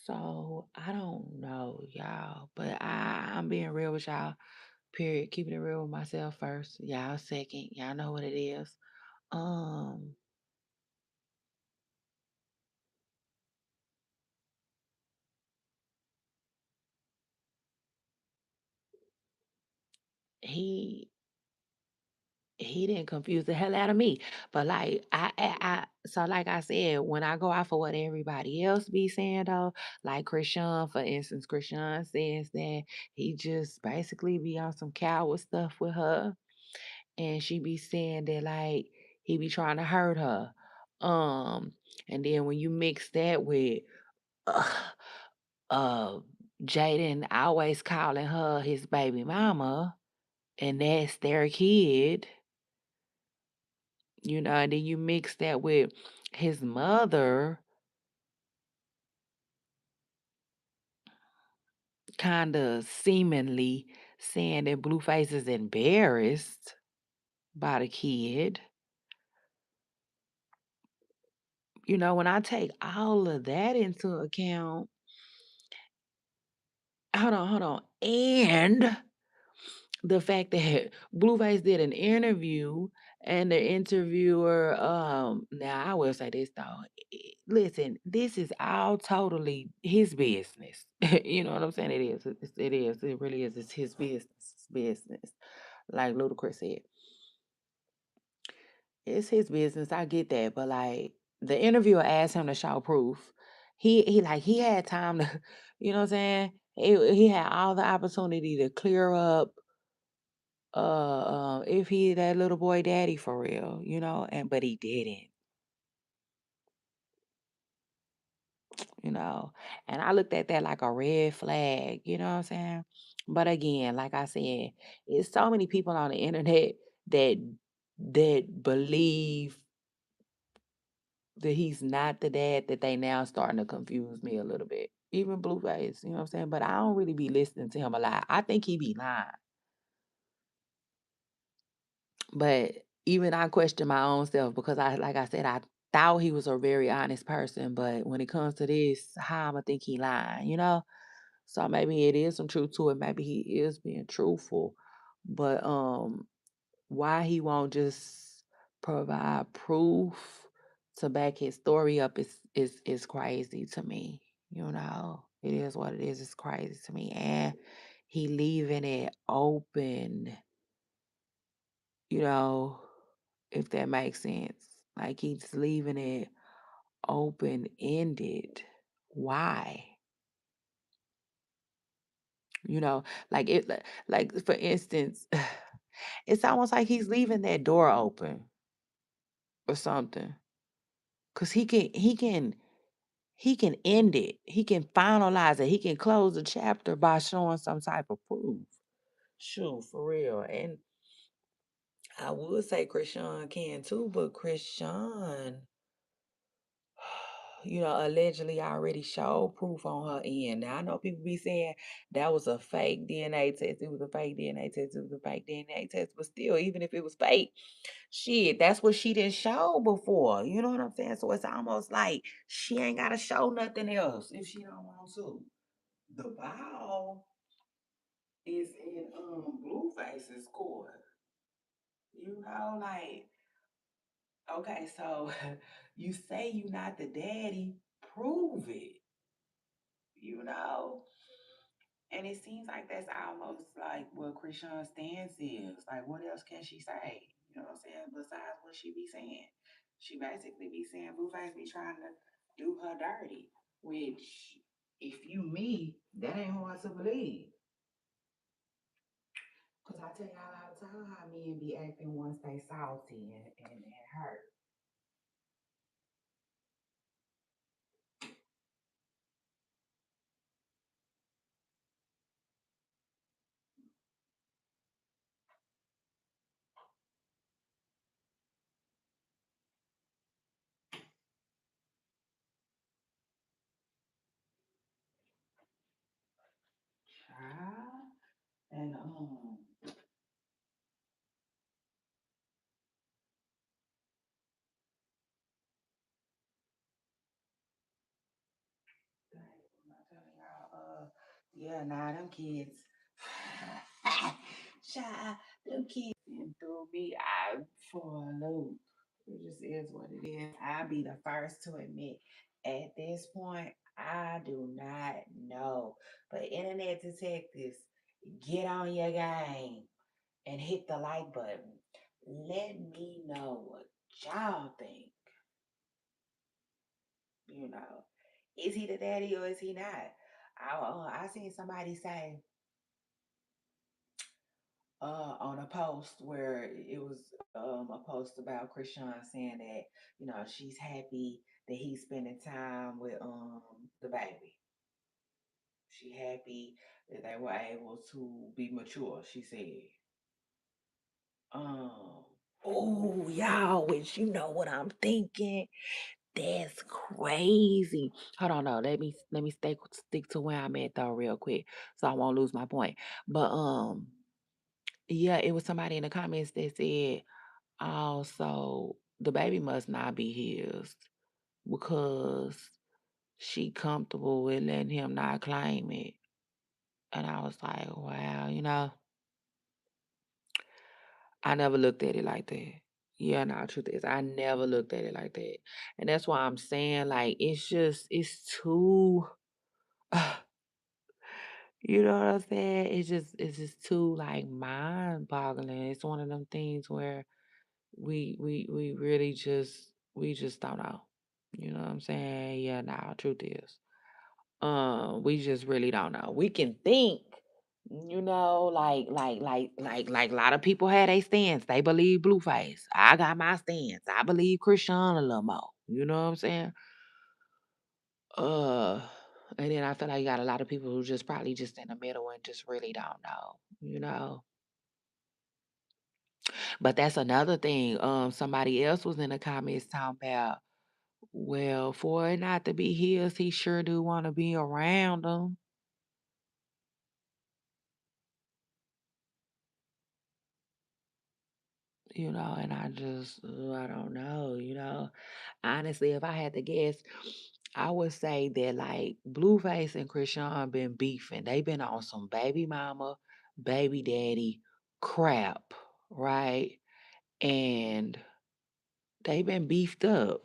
So I don't know, y'all. But I'm being real with y'all. Period. Keeping it real with myself first. Y'all second. Y'all know what it is. Um, he he didn't confuse the hell out of me. But like so like I said, when I go off of what everybody else be saying though, like Chrisean, for instance, Chrisean says that he just basically be on some coward stuff with her, and she be saying that like he be trying to hurt her. Um, and then when you mix that with uh, uh Jaden always calling her his baby mama, and that's their kid, and then you mix that with his mother kind of seemingly saying that Blueface is embarrassed by the kid. When I take all of that into account, hold on. And the fact that Blueface did an interview and the interviewer, now I will say this though. Listen, this is all totally his business. You know what I'm saying? It is. It is. It really is. It's his business. It's business. Like Ludacris said, it's his business. I get that, but like the interviewer asked him to show proof. He had time to, you know what I'm saying? He had all the opportunity to clear up if he that little boy daddy for real, and but he didn't, you know. And I looked at that like a red flag, you know what I'm saying? But again, like I said, it's so many people on the internet that believe that he's not the dad that they now starting to confuse me a little bit. Even Blueface, you know what I'm saying? But I don't really be listening to him a lot. I think he be lying. But even I question my own self because like I said, I thought he was a very honest person. But when it comes to this, how I'ma think he lying? So maybe it is some truth to it. Maybe he is being truthful. But why he won't just provide proof to back his story up is crazy to me. It is what it is. It's crazy to me. And he leaving it open, you know, if that makes sense. Like he's leaving it open ended. Why? You know, like like for instance, it's almost like he's leaving that door open or something. Cause he can end it. He can finalize it. He can close the chapter by showing some type of proof. Sure, for real. And I would say Chrisean can too, but Chrisean, allegedly already showed proof on her end. Now I know people be saying that was a fake DNA test. It was a fake DNA test. It was a fake DNA test. But still, even if it was fake, shit, that's what she didn't show before. You know what I'm saying? So it's almost like she ain't gotta show nothing else if she don't want to. The ball is in Blueface's court. Like, okay, so you say you not the daddy, prove it. You know? And it seems like that's almost like what Chrisean's stance is. Like, what else can she say? You know what I'm saying? Besides what she be saying. She basically be saying Blueface be trying to do her dirty. Which, if you me, that ain't hard to believe. Because I tell y'all all the time how men be acting once they salty and hurt. Child. And I'm telling y'all, yeah, nah, them kids. Child, them kids and threw me out for a loop. It just is what it is. I'll be the first to admit at this point, I do not know. But internet detectives, get on your game and hit the like button. Let me know what y'all think. You know, is he the daddy or is he not? I seen somebody say on a post where it was a post about Chrisean saying that she's happy that he's spending time with the baby. She happy that they were able to be mature. She said, um, Oh, y'all, which you know what I'm thinking. That's crazy. Hold on, no. Let me stick to where I'm at though, real quick, so I won't lose my point. But yeah, it was somebody in the comments that said, "Oh, so the baby must not be his because she comfortable with letting him not claim it." And I was like, "Wow, I never looked at it like that." Yeah, no, truth is, I never looked at it like that, and that's why I'm saying, like, it's too. You know what I'm saying? It's just too like mind boggling. It's one of them things where we really just don't know. You know what I'm saying? Yeah, nah, truth is. We just really don't know. We can think, like a lot of people had a stance. They believe Blueface. I got my stance. I believe Chrisean a little more. You know what I'm saying? Uh, and then I feel like you got a lot of people who just probably just in the middle and just really don't know. But that's another thing. Somebody else was in the comments talking about, well, for it not to be his, he sure do want to be around them, and I don't know. Honestly, if I had to guess, I would say that like Blueface and Chrisean been beefing. They been on some baby mama, baby daddy crap, right? And they been beefed up.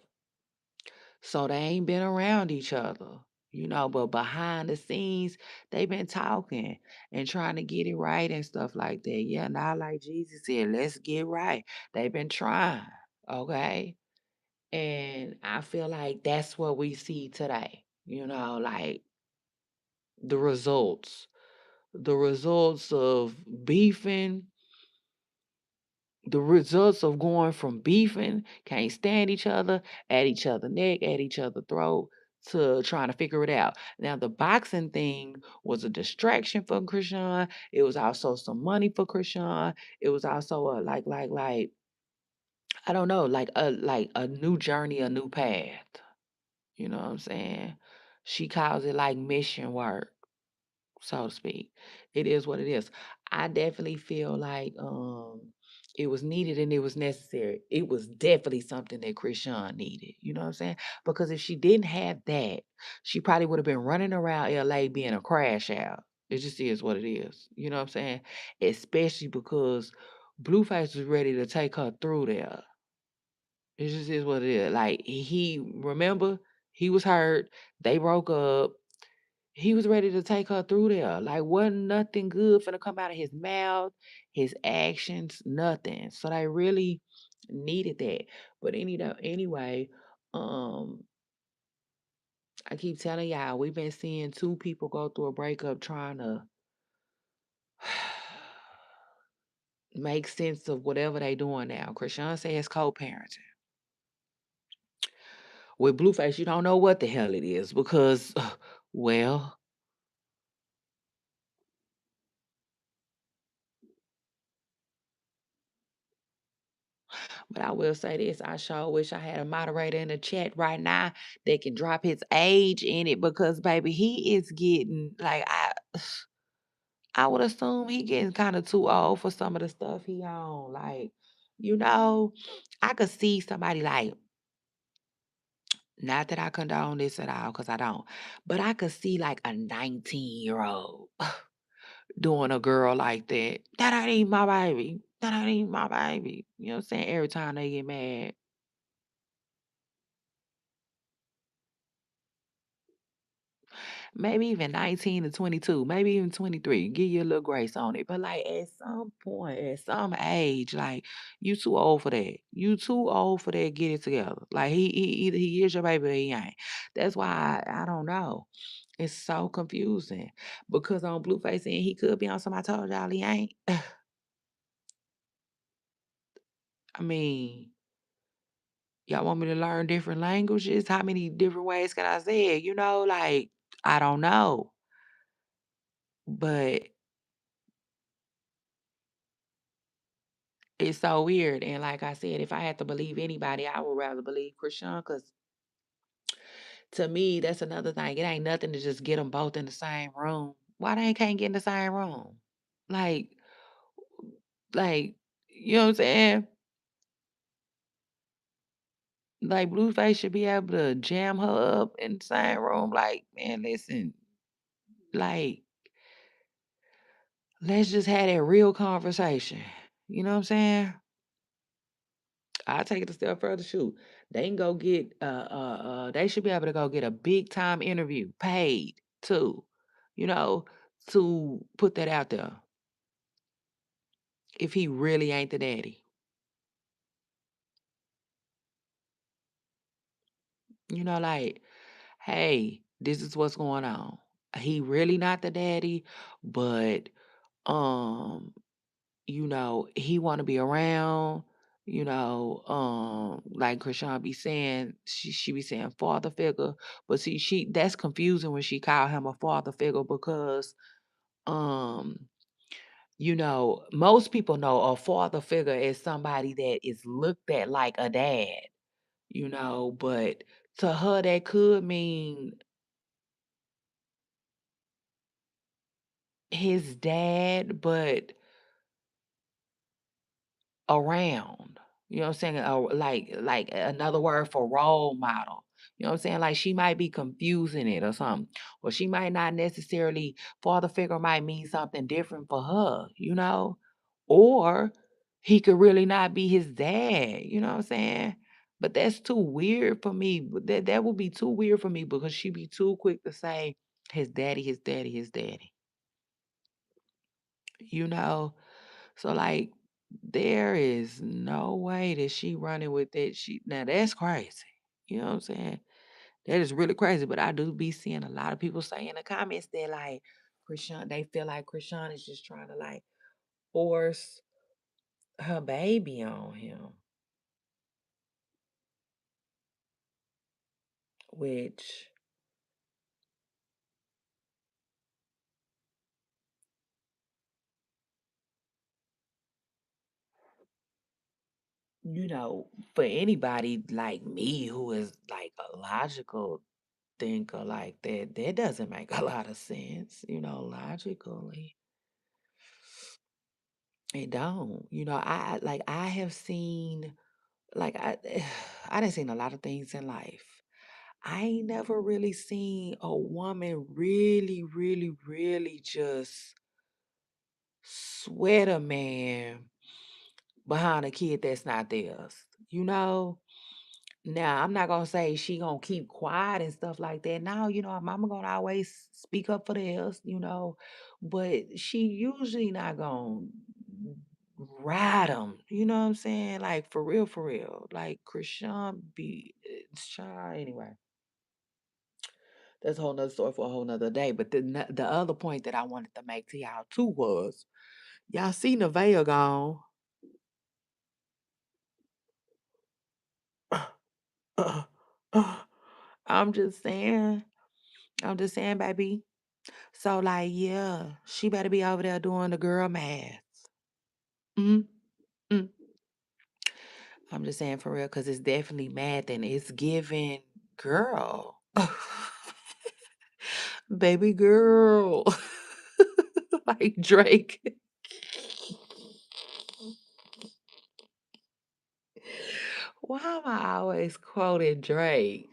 So they ain't been around each other. But behind the scenes, they been talking and trying to get it right and stuff like that. Yeah, not like Jesus said, let's get right. They've been trying, okay? And I feel like that's what we see today. Like the results. The results of beefing, the results of going from beefing, can't stand each other, at each other neck, at each other throat, to trying to figure it out. Now the boxing thing was a distraction for Chrisean. It was also some money for Chrisean. It was also a like I don't know, like a new journey, a new path. You know what I'm saying? She calls it like mission work, so to speak. It is what it is. I definitely feel like it was needed and it was necessary. It was definitely something that Chrisean needed. You know what I'm saying? Because if she didn't have that, she probably would have been running around LA being a crash out. It just is what it is. You know what I'm saying? Especially because Blueface was ready to take her through there. It just is what it is. Like he remember he was hurt. They broke up. He was ready to take her through there. Like wasn't nothing good finna come out of his mouth, his actions, nothing. So they really needed that. But anyway, um, I keep telling y'all, we've been seeing two people go through a breakup trying to make sense of whatever they doing now. Chrisean says co-parenting. With Blueface, you don't know what the hell it is because, well, but I will say this, I sure wish I had a moderator in the chat right now that can drop his age in it because baby, he is getting like I would assume he getting kind of too old for some of the stuff he on. Like, you know, I could see somebody like not that I condone this at all, because I don't, but I could see like a 19-year-old doing a girl like that. That ain't my baby. That ain't my baby. You know what I'm saying? Every time they get mad. maybe even 19 to 22, maybe even 23. Give you a little grace on it. But like at some point, at some age, like you too old for that. You too old for that. Get it together. Like he either he is your baby or he ain't. That's why I don't know. It's so confusing because on Blueface and he could be on some. I told y'all he ain't. I mean, y'all want me to learn different languages? How many different ways can I say it? Like I don't know. But it's so weird. And like I said, if I had to believe anybody, I would rather believe Chrisean because to me, that's another thing. It ain't nothing to just get them both in the same room. Why they can't get in the same room? Like, like, you know what I'm saying? Like Blueface should be able to jam her up in the same room. Like, man, listen, like, let's just have that real conversation. You know what I'm saying? I take it a step further. Shoot, they can go get they should be able to go get a big time interview, paid too, you know, to put that out there. If he really ain't the daddy, like, hey, this is what's going on. He really not the daddy, but um he want to be around, like Krishan be saying, she be saying father figure, but see, she that's confusing when she call him a father figure because, um, most people know a father figure is somebody that is looked at like a dad, but to her that could mean his dad, but around. You know what I'm saying? Like another word for role model. You know what I'm saying? Like she might be confusing it or something. Or she might not necessarily father figure might mean something different for her. Or he could really not be his dad, you know what I'm saying? But that's too weird for me. That would be too weird for me because she'd be too quick to say his daddy, his daddy, his daddy. You know? So like there is no way that she running with that. Now that's crazy. You know what I'm saying? That is really crazy. But I do be seeing a lot of people say in the comments that like Krishan, they feel like Krishan is just trying to like force her baby on him. Which, for anybody like me who is like a logical thinker like that, that doesn't make a lot of sense, logically. It don't. I have seen like I done seen a lot of things in life. I ain't never really seen a woman really, really, really just sweat a man behind a kid that's not theirs. You know? Now, I'm not gonna say she gonna keep quiet and stuff like that. Now, our mama gonna always speak up for theirs, but she usually not gonna ride them. You know what I'm saying? Like for real, for real. Like Krishan be child anyway. That's a whole nother story for a whole nother day. But the other point that I wanted to make to y'all too was y'all see Nevaeh gone. I'm just saying. I'm just saying, baby. So like, yeah, she better be over there doing the girl math. Mm, mm. I'm just saying for real, because it's definitely math and it's giving girl. Baby girl. Like Drake. Why am I always quoting Drake?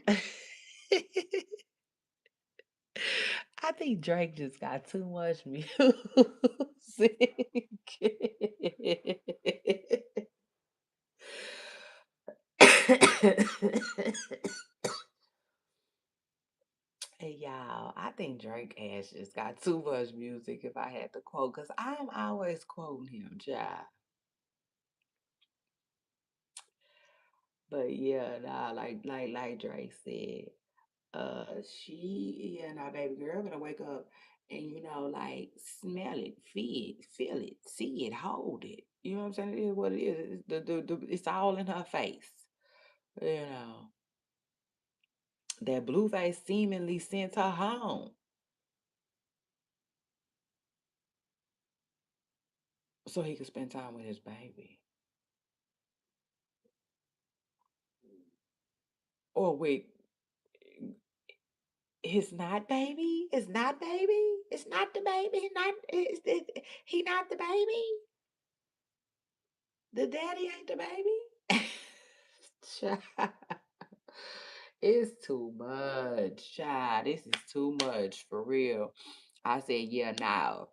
I think Drake just got too much music. And Y'all, I think Drake has just got too much music if I had to quote, because I'm always quoting him, child. But yeah, nah, like Drake said, she and our baby girl gonna wake up and like smell it, feel it, see it, hold it. You know what I'm saying? It is what it is. It's all in her face. You know that Blueface seemingly sent her home so he could spend time with his baby or with his not baby. It's not baby. It's not the baby. He not the baby. The daddy ain't the baby. Child, it's too much. Child, this is too much for real. I said, yeah, now.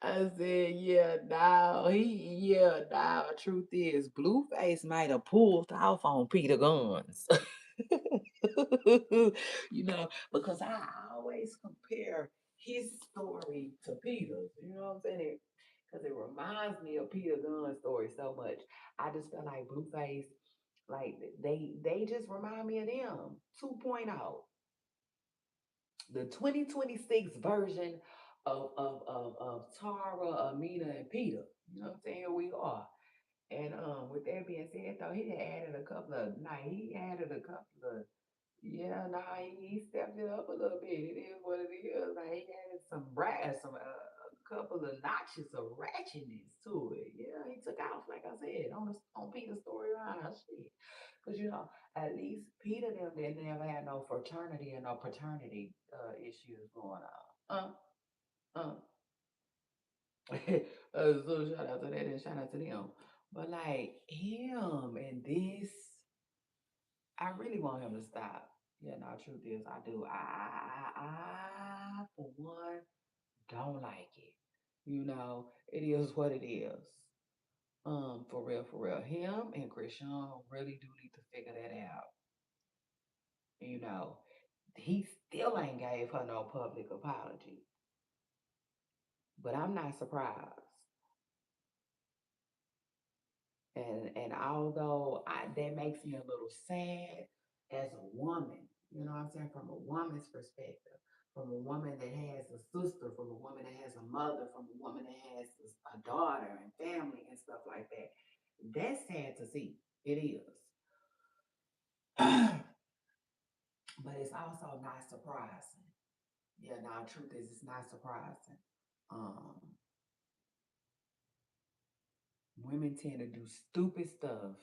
I said, yeah, now. Truth is, Blueface might have pulled off on Peter Guns. Because I always compare his story to Peter's. You know what I'm saying? Because it reminds me of Peter Gunn's story so much. I just feel like Blueface, like they just remind me of them 2.0, the 2026 version of Tara, Amina, and Peter. You know what I'm saying? Here we are. And with that being said, though, he added a couple of, like, he added a couple of, yeah, nah, he stepped it up a little bit. It is what it is. Like, he added some brass, a couple of notches of ratchetness to it. Yeah, he took off, like I said, on Peter's storyline. Shit. Because, at least Peter them didn't never had no fraternity and no paternity issues going on. Uh. So shout out to that and shout out to them. But like him and this, I really want him to stop. Yeah, no, truth is I do. I for one don't like it. It is what it is. For real, for real. Him and Chrisean really do need to figure that out. You know, he still ain't gave her no public apology. But I'm not surprised. And although that makes me a little sad as a woman, you know what I'm saying, from a woman's perspective, from a woman that has a sister, from a woman that has a mother, from a woman that has a daughter and family and stuff like that. That's sad to see. It is. But it's also not surprising. Yeah, now truth is it's not surprising. Um, Women tend to do stupid stuff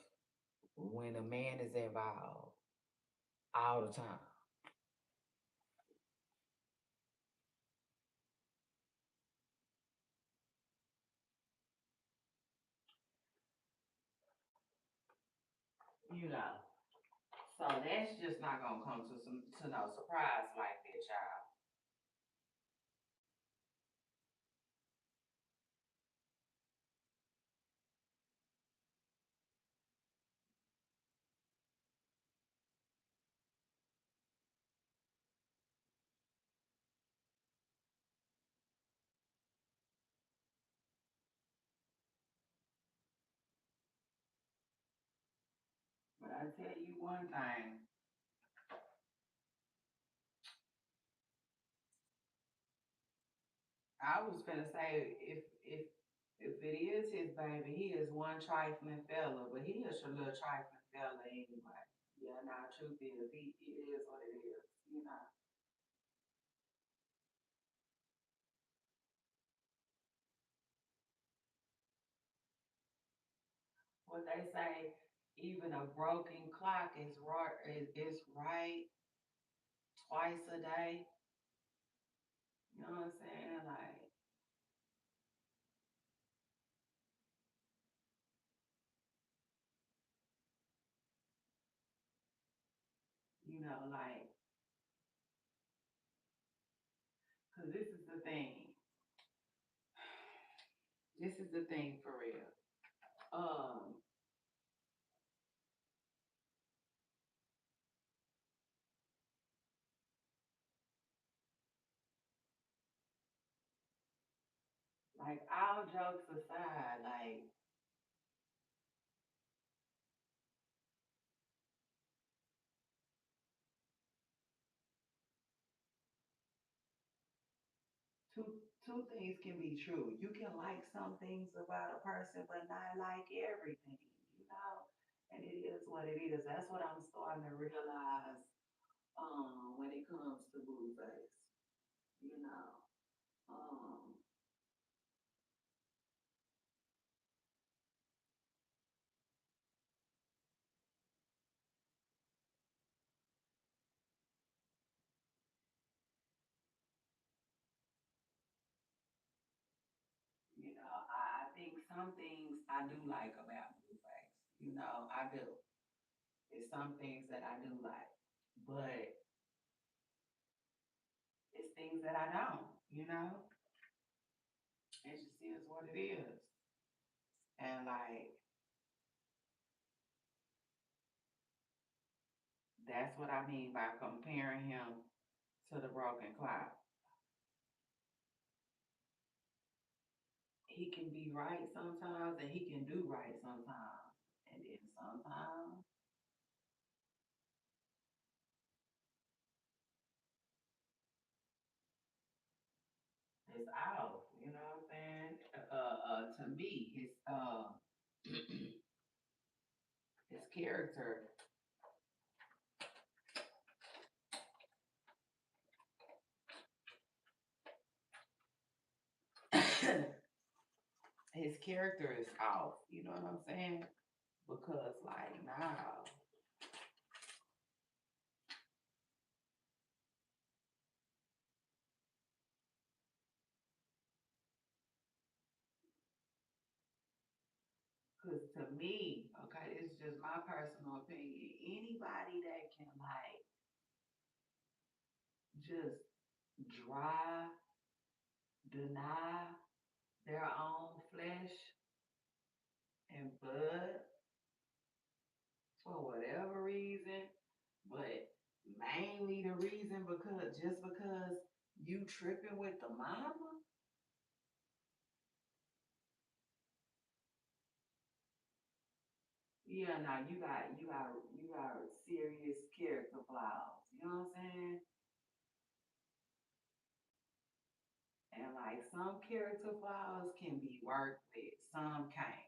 when a man is involved all the time. You know. So that's just not gonna come to no surprise like that, child. But I tell you one thing, I was gonna say if it is his baby, he is one trifling fella, but he is a little trifling fella anyway. Yeah, now truth is he it is what it is. What they say, even a broken clock is right twice a day. You know what I'm saying? Like, like, cause this is the thing. This is the thing for real. Um, like all jokes aside, like two things can be true. You can like some things about a person, but not like everything, you know. And it is what it is. That's what I'm starting to realize when it comes to Blueface, you know. Um, you know, I think some things I do like about Blueface. You know, I do. It's some things that I do like, but it's things that I don't. You know, it just is what it is. And like that's what I mean by comparing him to the broken clock. He can be right sometimes, and he can do right sometimes, and then sometimes it's off. You know what I'm saying? To me, his character, his character is off. You know what I'm saying? Because like now, because to me, okay, it's just my personal opinion. Anybody that can like just dry, deny their own flesh and blood for whatever reason, but mainly the reason because just because you tripping with the mama, yeah, now you got serious character flaws. You know what I'm saying? And like some character flaws can be worked with, some can't.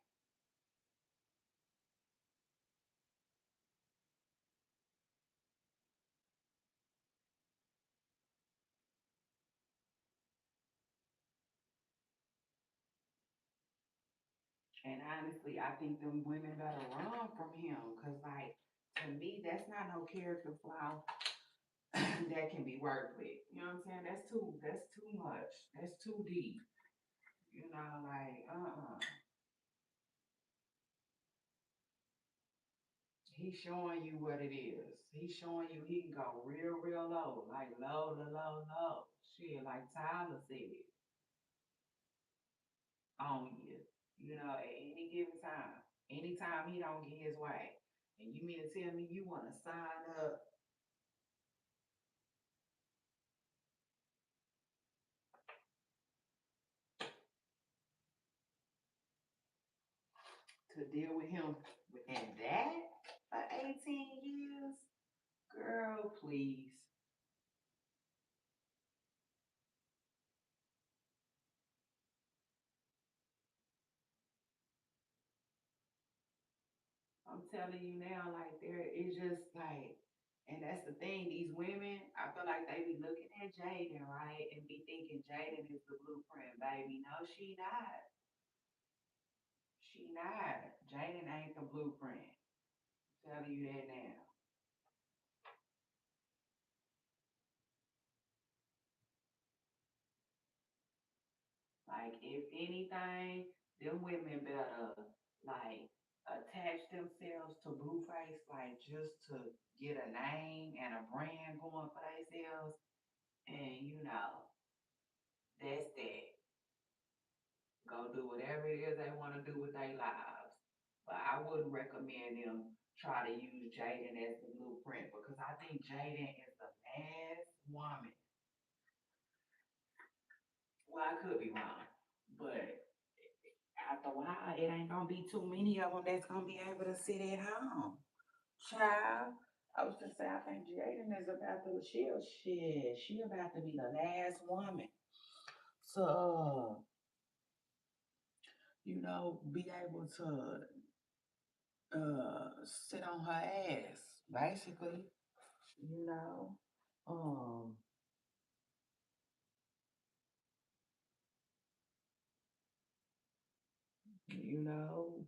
And honestly, I think them women better run from him because, like, to me, that's not no character flaw that can be worked with. You know what I'm saying? That's too much. That's too deep. You know, like, He's showing you what it is. He's showing you he can go real, real low, like low to low, low. Shit, like Tyler said, on you. You know, at any given time. Anytime he don't get his way. And you mean to tell me you want to sign up to deal with him and that for 18 years? Girl, please. I'm telling you now, like there is just like, and that's the thing. These women, I feel like they be looking at Jaden, right, and be thinking Jaden is the blueprint, baby. No, she not. She not. Jaden ain't the blueprint. I'm telling you that now. Like if anything, them women better like attach themselves to Blueface, like just to get a name and a brand going for themselves, and that's that. Go do whatever it is they want to do with their lives. But I wouldn't recommend them try to use Jaden as the blueprint because I think Jaden is the last woman. Well, I could be wrong, But after a while, it ain't gonna be too many of them that's gonna be able to sit at home. Child, I was just saying, I think Jaden is about to she about to be the last woman to be able to sit on her ass, basically, you know. Um,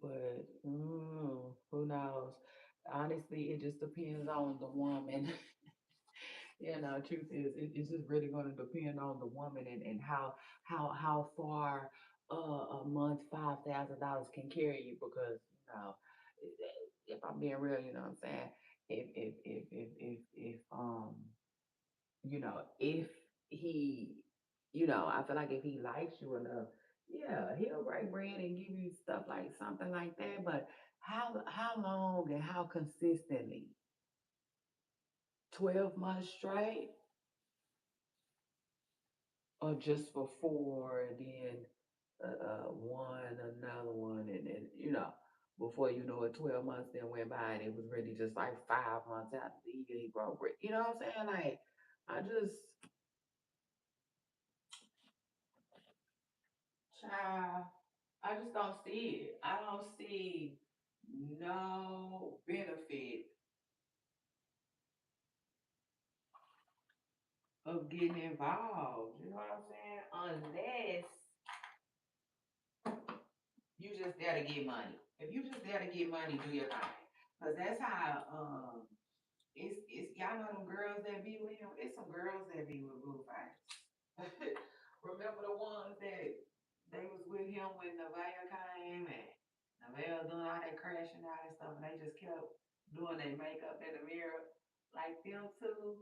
but who knows? Honestly, it just depends on the woman. Truth is, it's just really going to depend on the woman and how far a month $5,000 can carry you because if I'm being real, you know what I'm saying. If he, I feel like if he likes you enough, yeah, he'll break bread and give you stuff like something like that. But how long and how consistently? 12 months straight, or just for four, and then another one, and then before you know it, 12 months then went by, and it was really just like 5 months after the year he broke bread. You know what I'm saying? Like, I just, child, I just don't see it. I don't see no benefit of getting involved. You know what I'm saying? Unless you just there to get money. If you just there to get money, do your thing. Cause that's how it's y'all know them girls that be with him. It's some girls that be with Blueface. Remember the ones that they was with him when Nevaeh came and Nevaeh doing all that crashing out and stuff, and they just kept doing their makeup in the mirror. Like them two,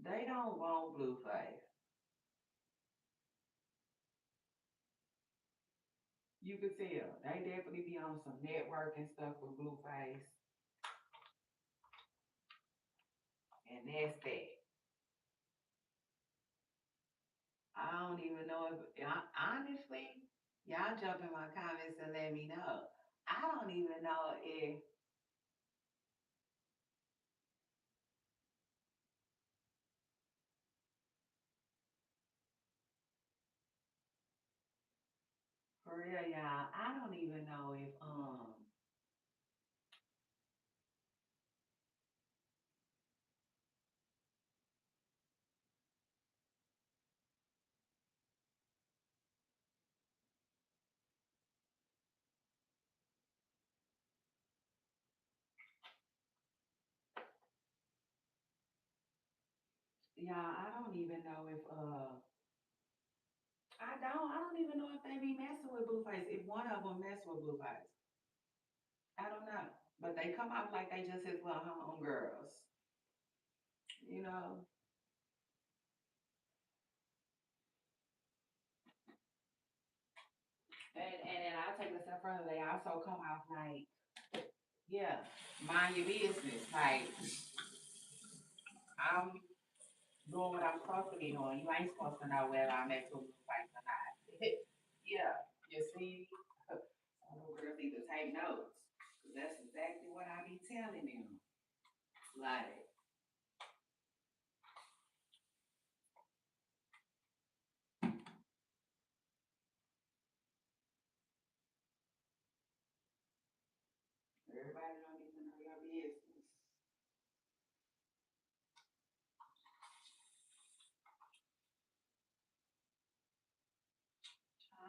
they don't want Blueface. You could tell they definitely be on some networking stuff with Blueface, and that's that. I don't even know if honestly, y'all jump in my comments and let me know. I don't even know if for real, y'all. I don't even know if I don't even know if I don't even know if they be messing with Blueface. If one of them mess with Blueface, I don't know. But they come out like they just his little home girls, you know. And then I'll take a step further. They also come out like, yeah, mind your business. Like, I'm doing what I'm supposed to be doing. You ain't supposed to know whether I'm at two fights or not. Yeah, you see, some girls need to take notes. 'Cause that's exactly what I be telling them. Like, everybody don't need to know your business.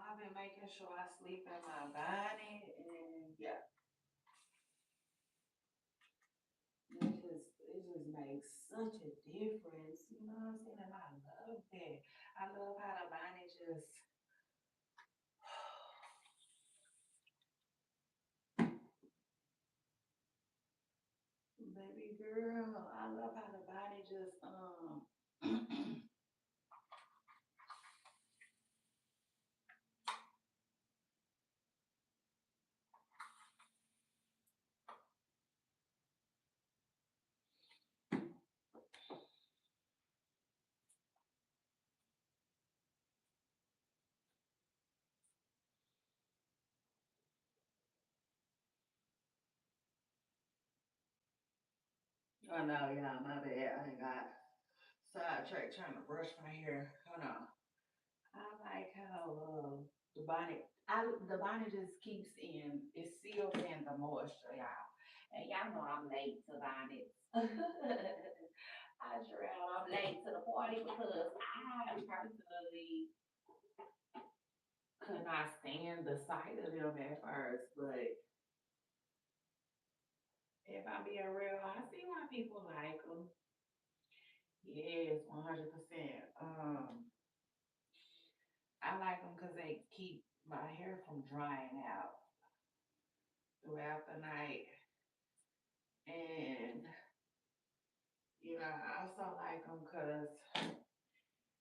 I've been making sure I sleep in my body, and yeah, it just makes such a difference. You know what I'm saying? And I love that. I love how the body just baby girl, I love how the body just Oh no, yeah, my bad. I got sidetracked trying to brush my hair. Hold on. I like how the bonnet just keeps in, it seals in the moisture, y'all. And y'all know I'm late to bonnets. I sure am. I'm late to the party because I personally could not stand the sight of them at first. But if I'm being real, I see why people like them. Yes, 100%. I like them because they keep my hair from drying out throughout the night. And, I also like them because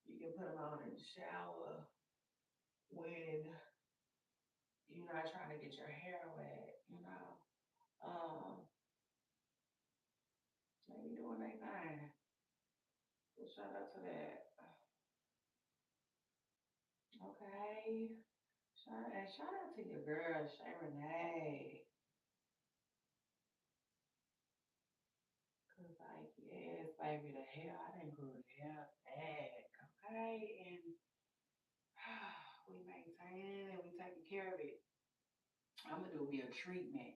you can put them on in the shower when you're not trying to get your hair wet. They be doing their thing. So shout out to that. Okay. Shout out to your girl, Shay Renee. Cause like, yes, baby, the hair, I didn't grow the hair back. Okay. And we maintaining and we taking care of it. I'm gonna do me a treatment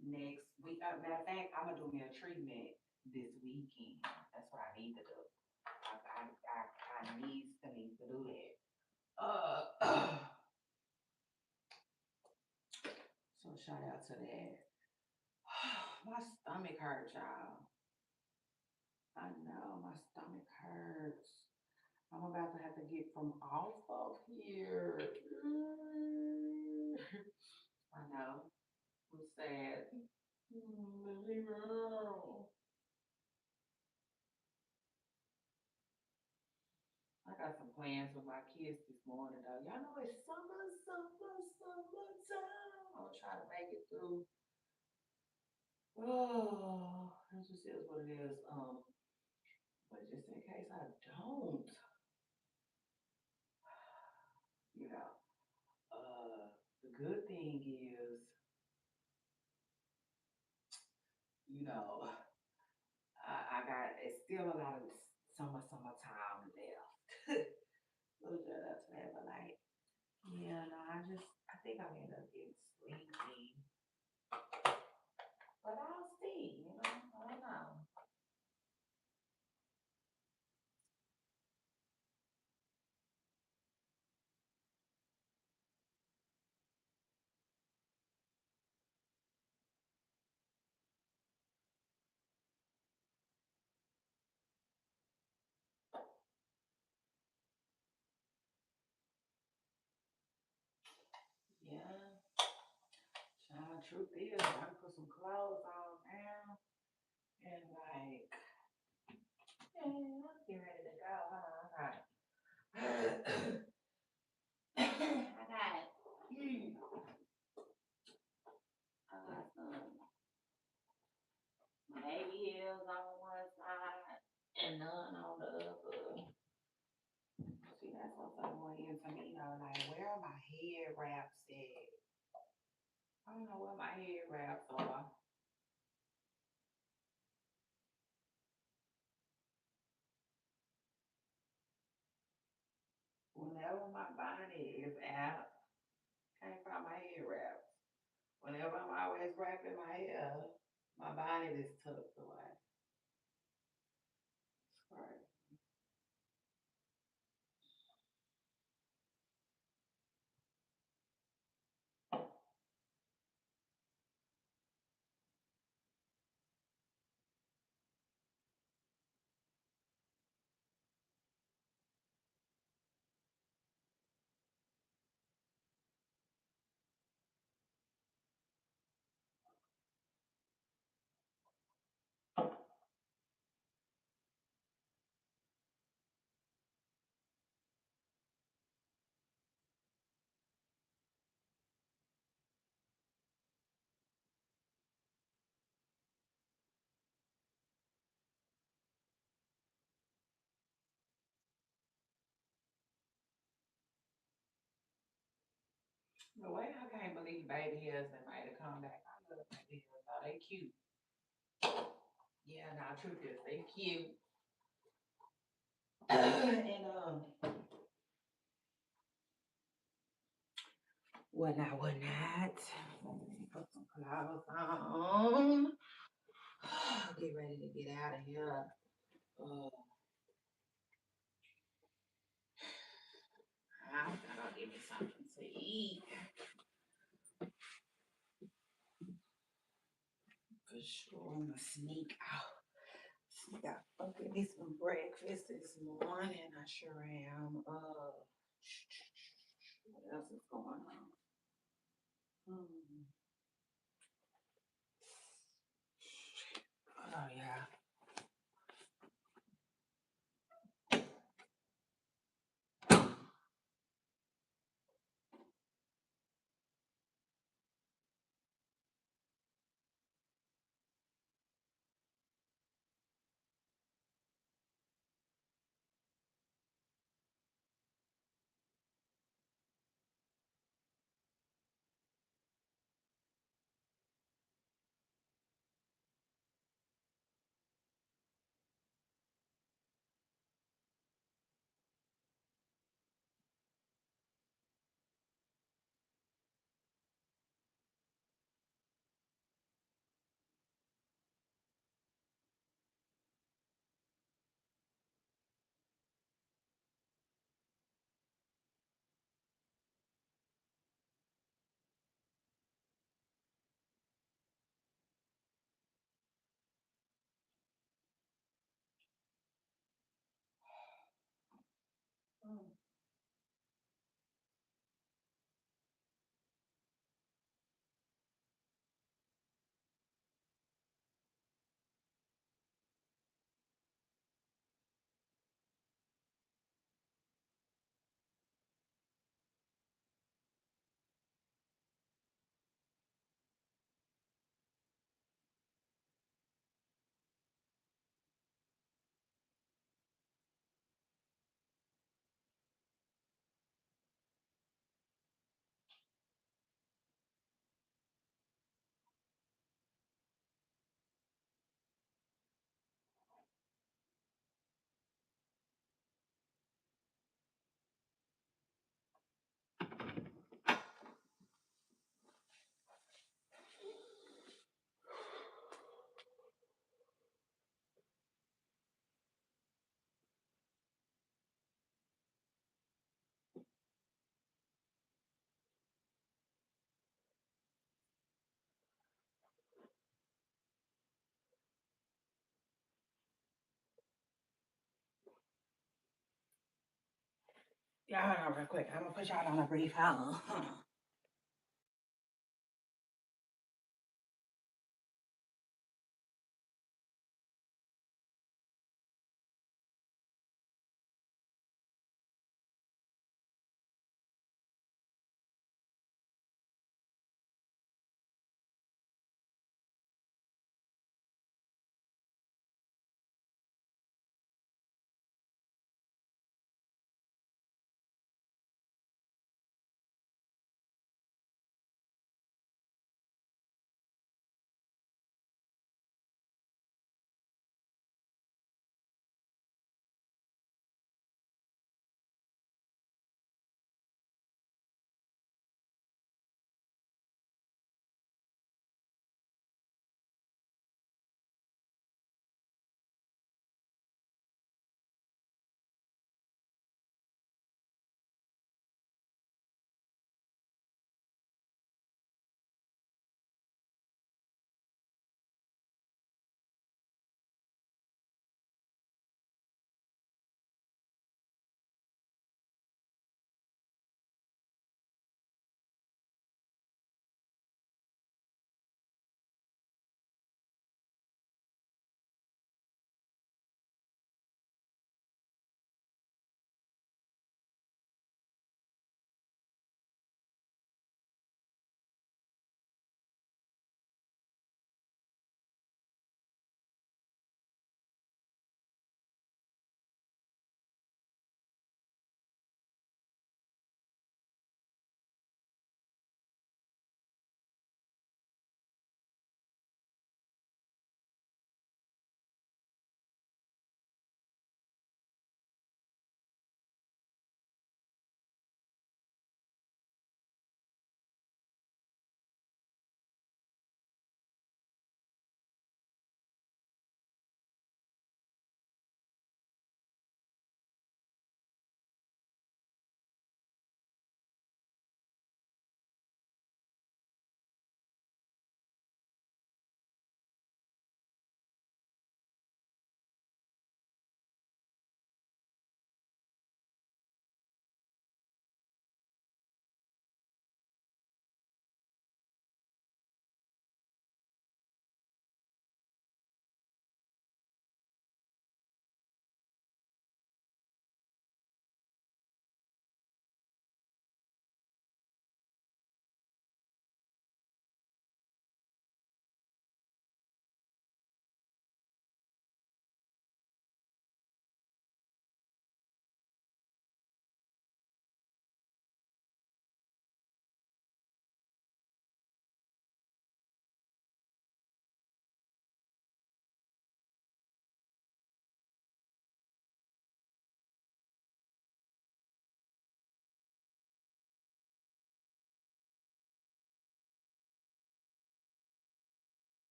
next week. Matter of fact, I'm gonna do me a treatment this weekend. That's what I need to do. I need to do that. So shout out to that. My stomach hurts, y'all. I know my stomach hurts. I'm about to have to get from off of here. I know. I'm sad. I got some plans with my kids this morning, though. Y'all know it's summertime. I'm gonna try to make it through. Oh, it just is what it is. But just in case I don't, you know, the good thing is, you know, I got it's still a lot of summertime left. Little shout out to that, but like, yeah, no, I think I'm end up getting sleepy. But I'll see, I don't know. Yeah, child, truth is, I can put some clothes on now and like, yeah, I'm getting ready to go. Hold on, I got, I got some baby heels on one side and none on the other. See, that's what's so annoying to me, though. Like, where are my head wraps at? I don't know where my head wraps are. Whenever my body is out, can't find my head wraps. Whenever I'm always wrapping my hair, my bonnet is tucked away. It's crazy. The way I can't believe baby hairs that might have come back. I love baby hairs. Oh, they cute. Yeah, now truth is they cute. And whatnot, whatnot. Put some clothes on. Get ready to get out of here. Uh, I'm gonna give me something to eat. For sure, I'm gonna sneak out. Sneak out. Okay, me some breakfast this morning. I sure am. What else is going on? Hmm. Oh yeah. Hmm. Y'all hold on real quick. I'm gonna put y'all on a brief hold.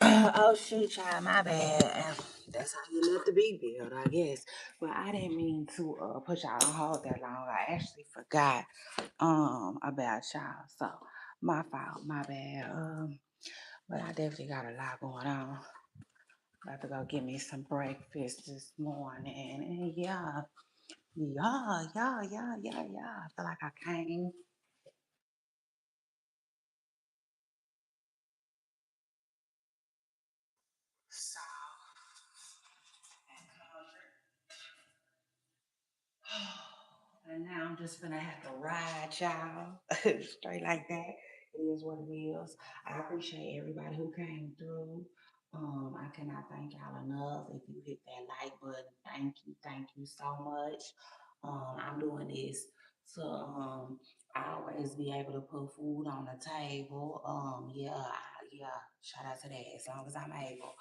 Oh shoot, child, my bad. That's how you left the big build, I guess. But I didn't mean to put y'all on hold that long. I actually forgot about y'all. So my fault, my bad. But I definitely got a lot going on. About to go get me some breakfast this morning. And yeah. I feel like I came. So and now I'm just gonna have to ride, y'all. Straight like that. It is what it is. I appreciate everybody who came through. I cannot thank y'all enough. If you hit that like button, thank you so much. I'm doing this to always be able to put food on the table. Yeah, shout out to that as long as I'm able.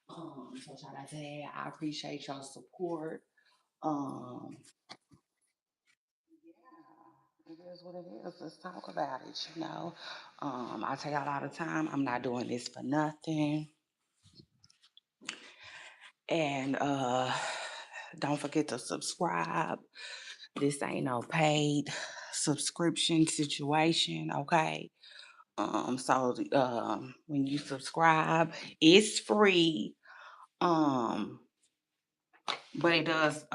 So shout out to that. I appreciate your support. Um, yeah, it is what it is. Let's talk about it. I tell y'all all the time, I'm not doing this for nothing. And don't forget to subscribe. This ain't no paid subscription situation, okay? When you subscribe, it's free. Um, but it does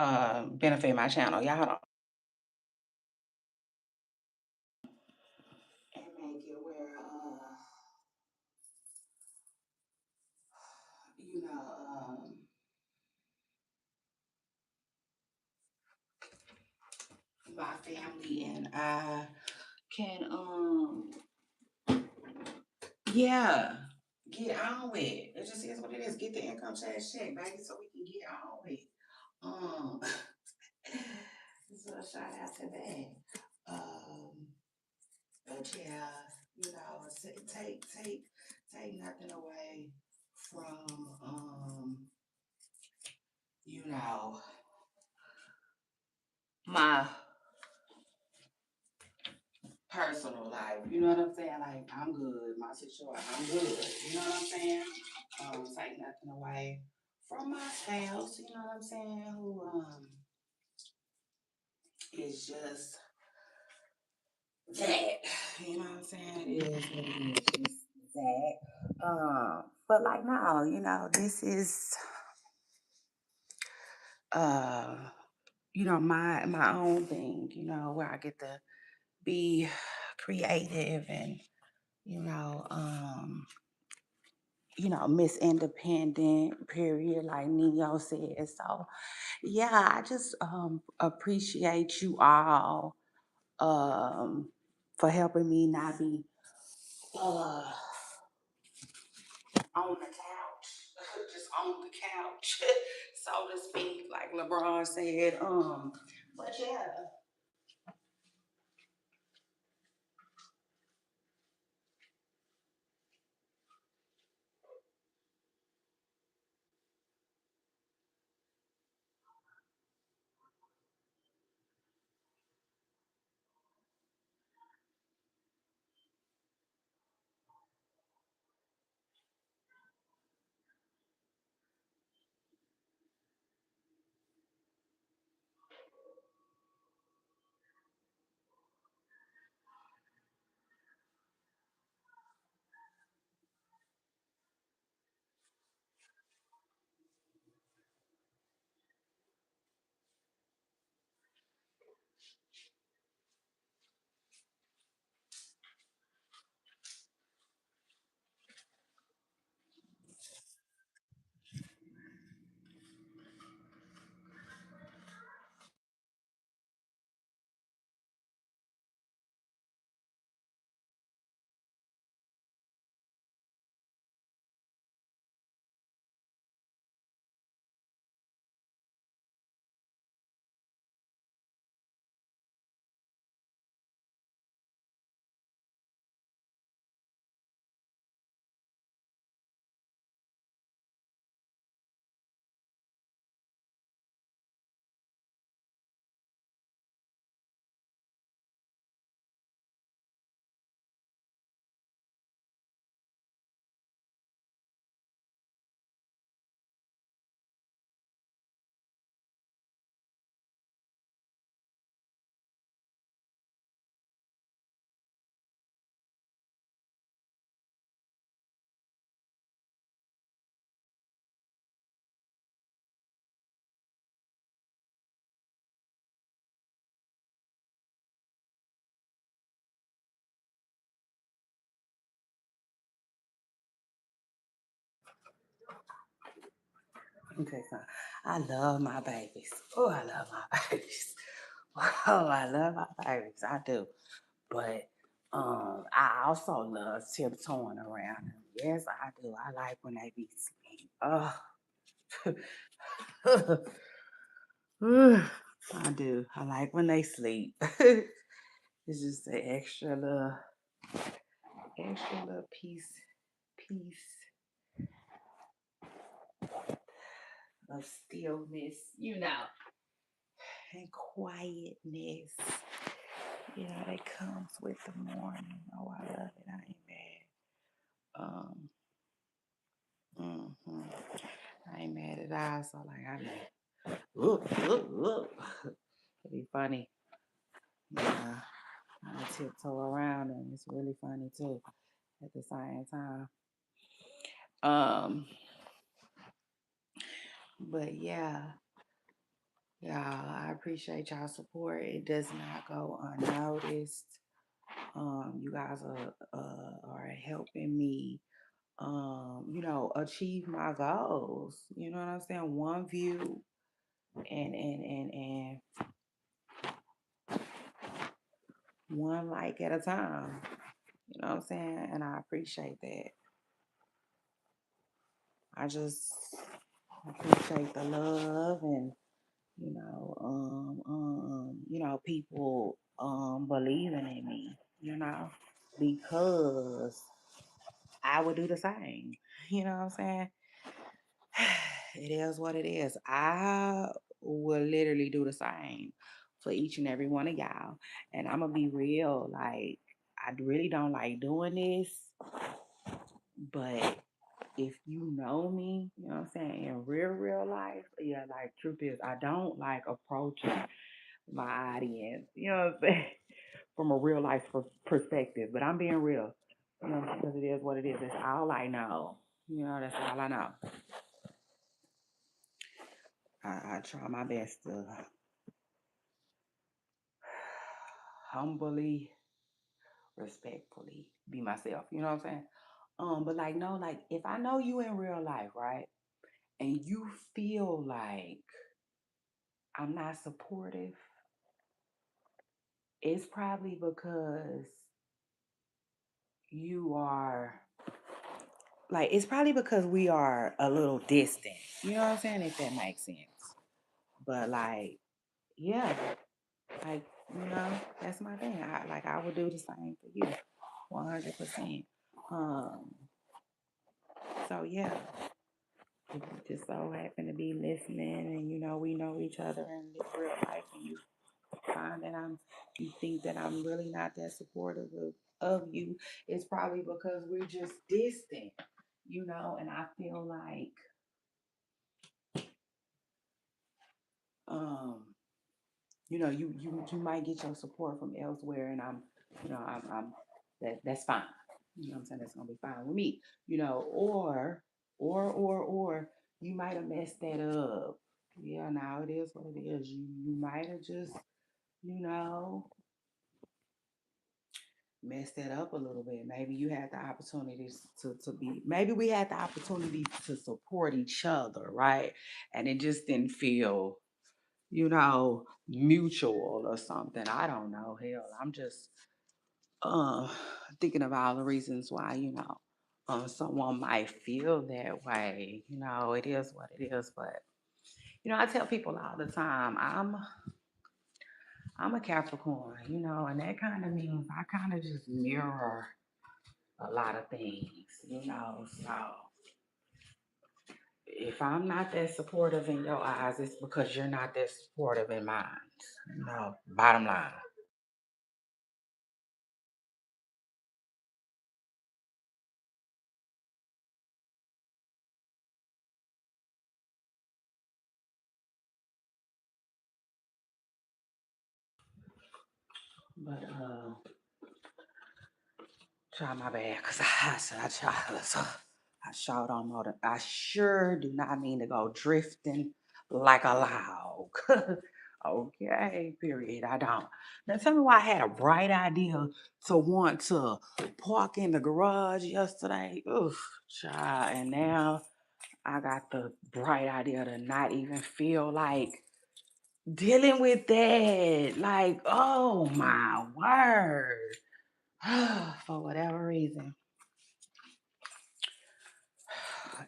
benefit my channel. Y'all don't and make it where you know, my family and I can yeah, get on with it. It just is what it is. Get the income tax check, baby, so we can get on with it. Um so shout out to that. But yeah, take nothing away from you know, my personal life. You know what I'm saying? Like I'm good. My situation, I'm good. You know what I'm saying? Take nothing away from my spouse. You know what I'm saying? Who is just that. You know what I'm saying? It is what it is. Just that. But like no, this is uh, my own thing. Where I get to be creative and you know um Miss Independent, period, like Neo said. So, yeah, I just appreciate you all for helping me not be uh, on the couch, just on the couch, so to speak, like LeBron said. But yeah, Okay, so I love my babies. Oh, I love my babies. Oh, I love my babies. I do. But I also love tiptoeing around them. Yes, I do. I like when they be sleep. Oh, I do. I like when they sleep. It's just an extra little piece of stillness, and quietness, that comes with the morning. Oh, I love it. I ain't mad. I ain't mad at all. So like, I mean, it'd be funny. Yeah, I tiptoe around, and it's really funny too at the same time. Um, but yeah, I appreciate y'all support. It does not go unnoticed. You guys are helping me, achieve my goals. You know what I'm saying? One view and one like at a time. You know what I'm saying? And I appreciate that. I just appreciate the love and people believing in me, because I would do the same. You know what I'm saying? It is what it is. I will literally do the same for each and every one of y'all. And I'm gonna be real, like I really don't like doing this, but if you know me, you know what I'm saying, in real life, yeah, like truth is I don't like approaching my audience, you know what I'm saying, from a real life perspective. But I'm being real, because it is what it is. That's all I know. That's all I know. I try my best to humbly, respectfully be myself. You know what I'm saying? But like no, like if I know you in real life, right, and you feel like I'm not supportive, it's probably because you are it's probably because we are a little distant. You know what I'm saying? If that makes sense. But like, yeah, like, that's my thing. I would do the same for you. 100%. Um, so yeah, if you just so happen to be listening and we know each other in real life and you find that you think that I'm really not that supportive of you, it's probably because we're just distant, and I feel like um you might get your support from elsewhere, and I'm that's fine. You know what I'm saying? That's gonna be fine with me. Or you might have messed that up. Yeah, now it is what it is. You might have just, you know, messed that up a little bit. Maybe you had the opportunities to be, maybe we had the opportunity to support each other, right? And it just didn't feel, mutual or something. I don't know. Hell, I'm just uh thinking of all the reasons why, someone might feel that way. It is what it is. But I tell people all the time, I'm a Capricorn, and that kind of means I kind of just mirror a lot of things. So if I'm not that supportive in your eyes, it's because you're not that supportive in mine. Bottom line. But try my bad, cause I sure don't know that. I sure do not mean to go drifting like a log. Okay, period. I don't. Now tell me why I had a bright idea to want to park in the garage yesterday. Oof, child, and now I got the bright idea to not even feel like dealing with that. Like, oh my word. For whatever reason,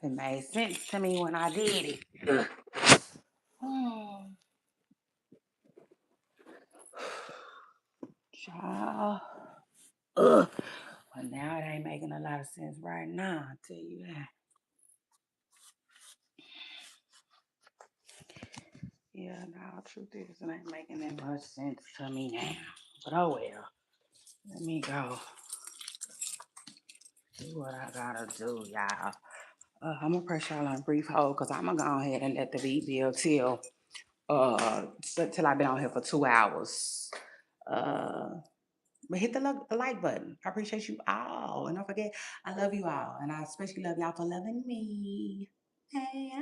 it made sense to me when I did it. Child. Ugh. But now it ain't making a lot of sense right now, I'll tell you that. Yeah, no, truth is, it ain't making that much sense to me now. But oh well. Let me go do what I gotta do, y'all. I'm gonna press y'all on a brief hold because I'm gonna go ahead and let the beat build till I've been on here for 2 hours. Uh, but hit the like button. I appreciate you all, and don't forget, I love you all, and I especially love y'all for loving me. Hey.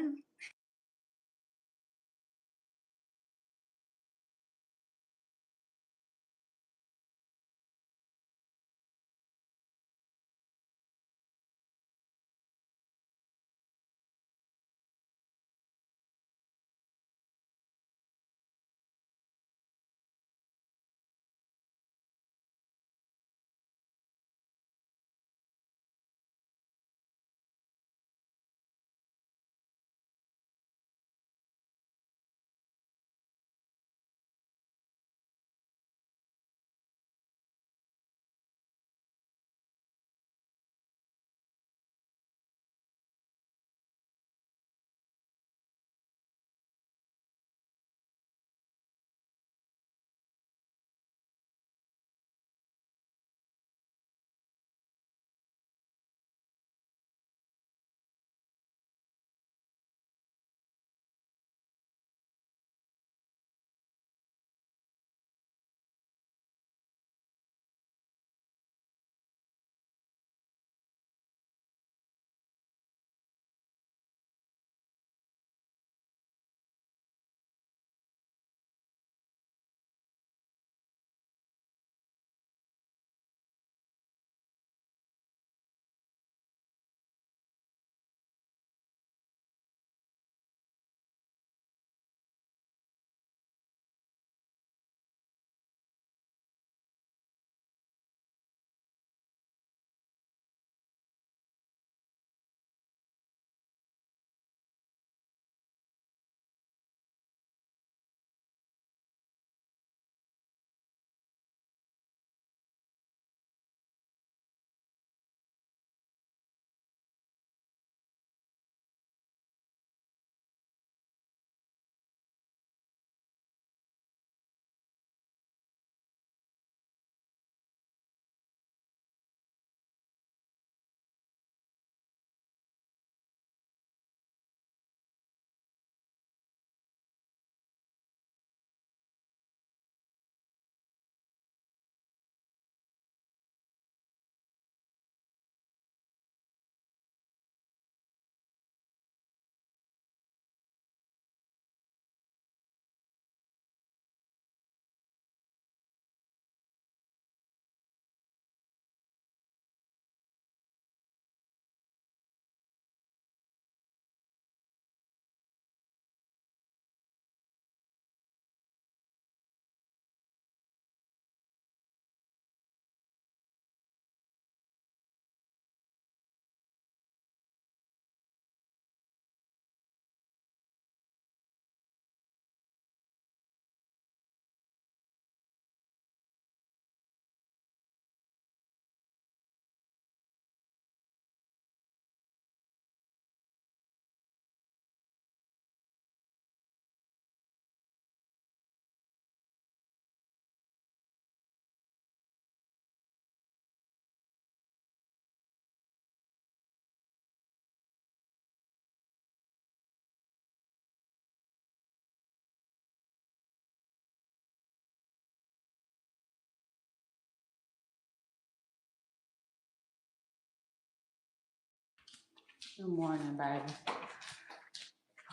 Good morning, baby.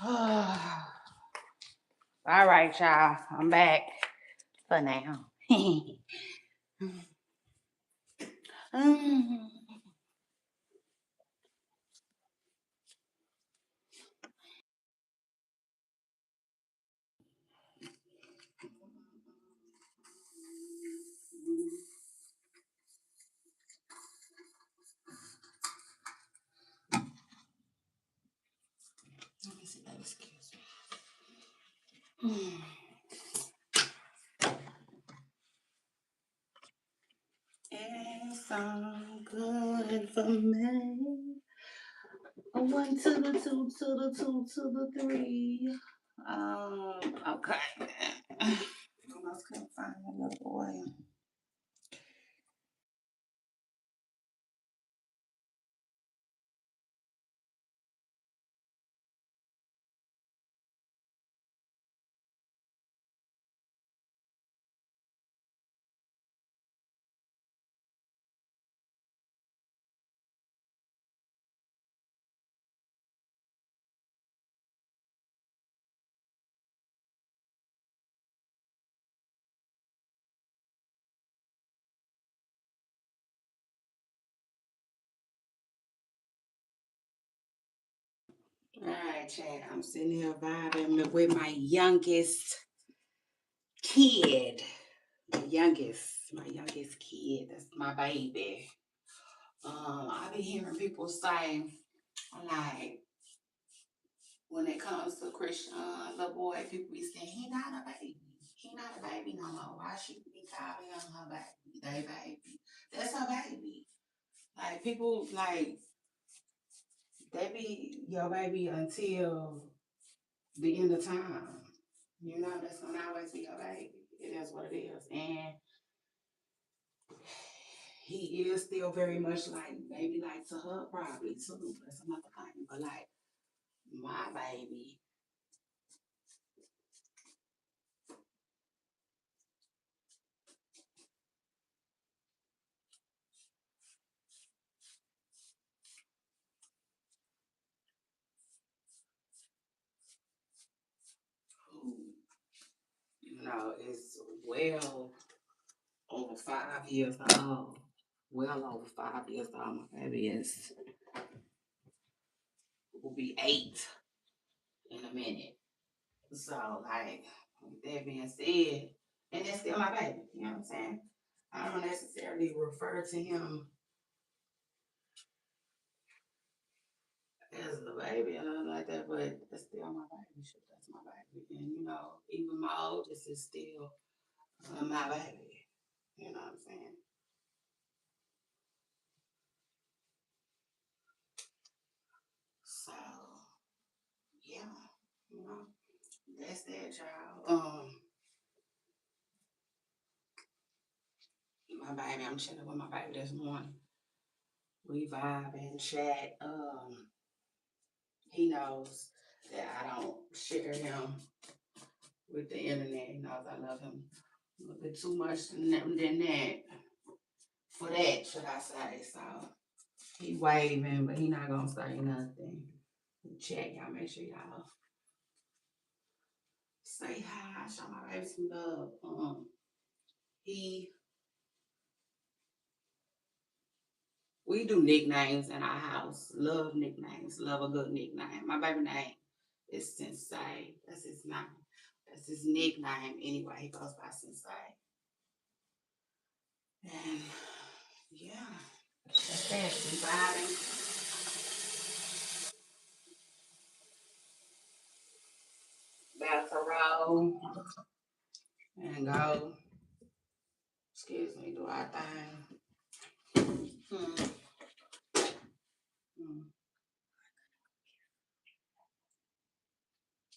All right, y'all. I'm back for now. It's all good for me. A one to the two to the two to the three. Okay. Almost couldn't find my little boy. All right, Chad. I'm sitting here vibing with my youngest kid. My youngest kid. That's my baby. I be hearing people say, like, when it comes to Christian little boy, people be saying he not a baby. He not a baby no more. Why she be calling him her baby? They baby. That's her baby. Like people like they be your baby until the end of time. You know, that's gonna always be your baby. It is what it is. And he is still very much like maybe like to her probably too. That's another thing. But like my baby, who, is well over 5 years old. Well over 5 years old. My baby is will be 8 in a minute. So like with that being said, and that's still my baby, you know what I'm saying? I don't necessarily refer to him as the baby or nothing like that, but that's still my baby. Shit, that's my baby. And even my oldest is still my baby. You know what I'm saying? So yeah, you know, that's that child. My baby, I'm chilling with my baby this morning. We vibe and chat. He knows that I don't share him with the internet. He knows I love him a little bit too much than that. For that, should I say? So he waving, but he not gonna say nothing. Check y'all. Make sure y'all say hi. Show my baby some love. He we do nicknames in our house. Love nicknames. Love a good nickname. My baby name is Sensei. That's his name. That's his nickname anyway. He goes by Sensei. And yeah, that's that. We vibing. About to roll and go. Excuse me, do our thing. Hmm. Hmm.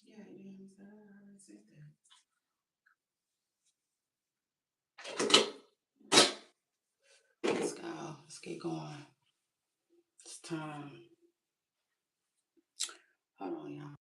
Yeah, you didn't say that. I already said that. Let's go. Let's get going. It's time. Hold on, y'all.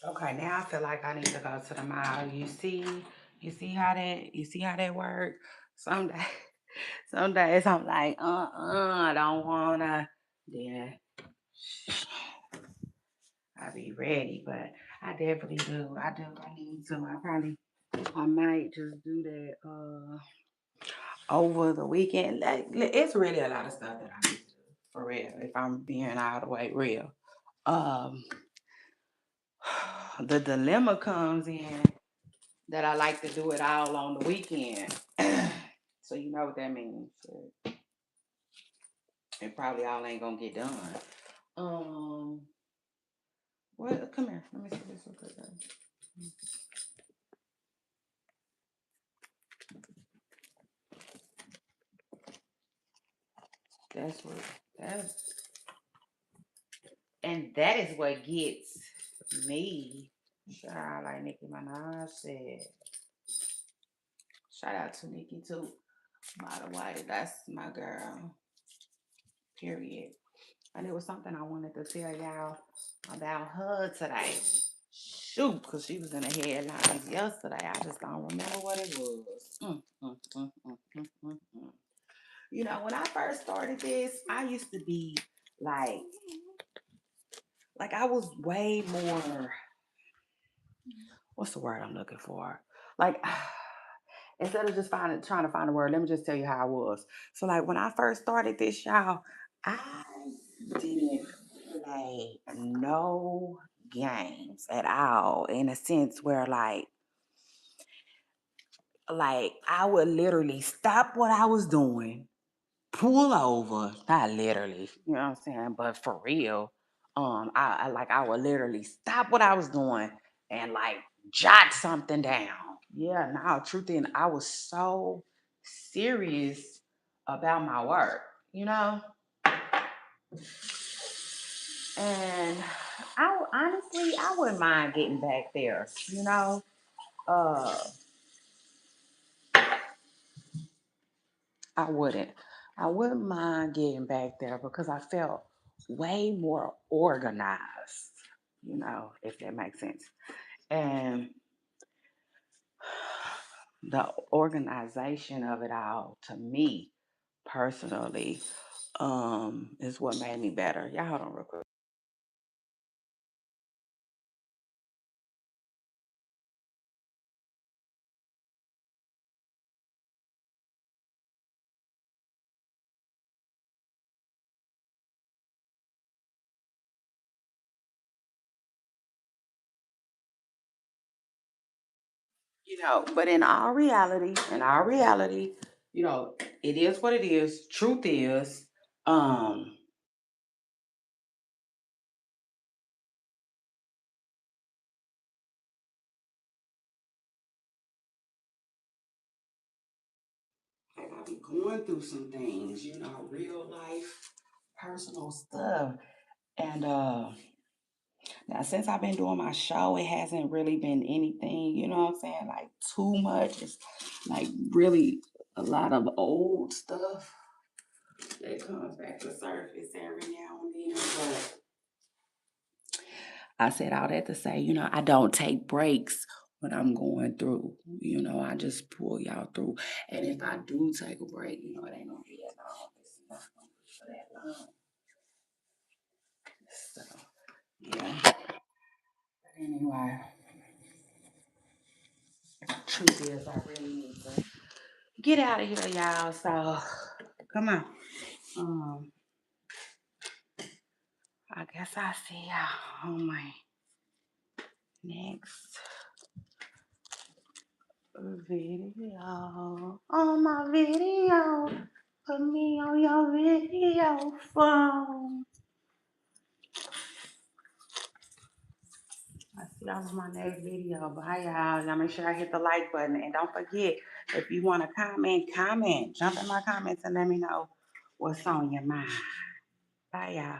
Okay, now I feel like I need to go to the mall. You see how that work? Some days, some days I'm like, I don't wanna. Then I be ready, but I definitely do. I need to. I might just do that over the weekend. Like, it's really a lot of stuff that I need to do for real. If I'm being all the way real, um, the dilemma comes in that I like to do it all on the weekend. So you know what that means. It probably all ain't gonna get done. Um, well, come here. Let me see this real quick. That's what that's and that is what gets me. Shout out like Nicki Minaj said. Shout out to Nicki too. By the way, that's my girl. Period. And it was something I wanted to tell y'all about her today. Shoot, because she was in the headlines yesterday. I just don't remember what it was. Mm. When I first started this, I used to be like, I was way more. What's the word I'm looking for? Like, instead of just trying to find a word, let me just tell you how I was. So, like, when I first started this, y'all, I didn't play no games at all. In a sense where, I would literally stop what I was doing, pull over, not literally, you know what I'm saying, but for real. I would literally stop what I was doing and jot something down. Yeah, now truth is, I was so serious about my work, you know, and honestly I wouldn't mind getting back there, you know. Uh, I wouldn't. I wouldn't mind getting back there because I felt way more organized, if that makes sense. And the organization of it all, to me personally, is what made me better. Y'all hold on real quick. But in all reality, it is what it is. Truth is, um, I be going through some things, real life, personal stuff. And now since I've been doing my show, it hasn't really been anything, you know what I'm saying, like too much. It's like really a lot of old stuff that comes back to surface every now and then. But I said all that to say, I don't take breaks when I'm going through. I just pull y'all through. And if I do take a break, it ain't gonna be that long. It's not gonna be for that long. So yeah. But anyway, truth is I really need to get out of here, y'all. So come on. Um, I guess I'll see y'all on my next video. On my video. Put me on your video phone. I see y'all on my next video. Bye, y'all. Y'all make sure I hit the like button. And don't forget, if you want to comment. Jump in my comments and let me know what's on your mind. Bye, y'all.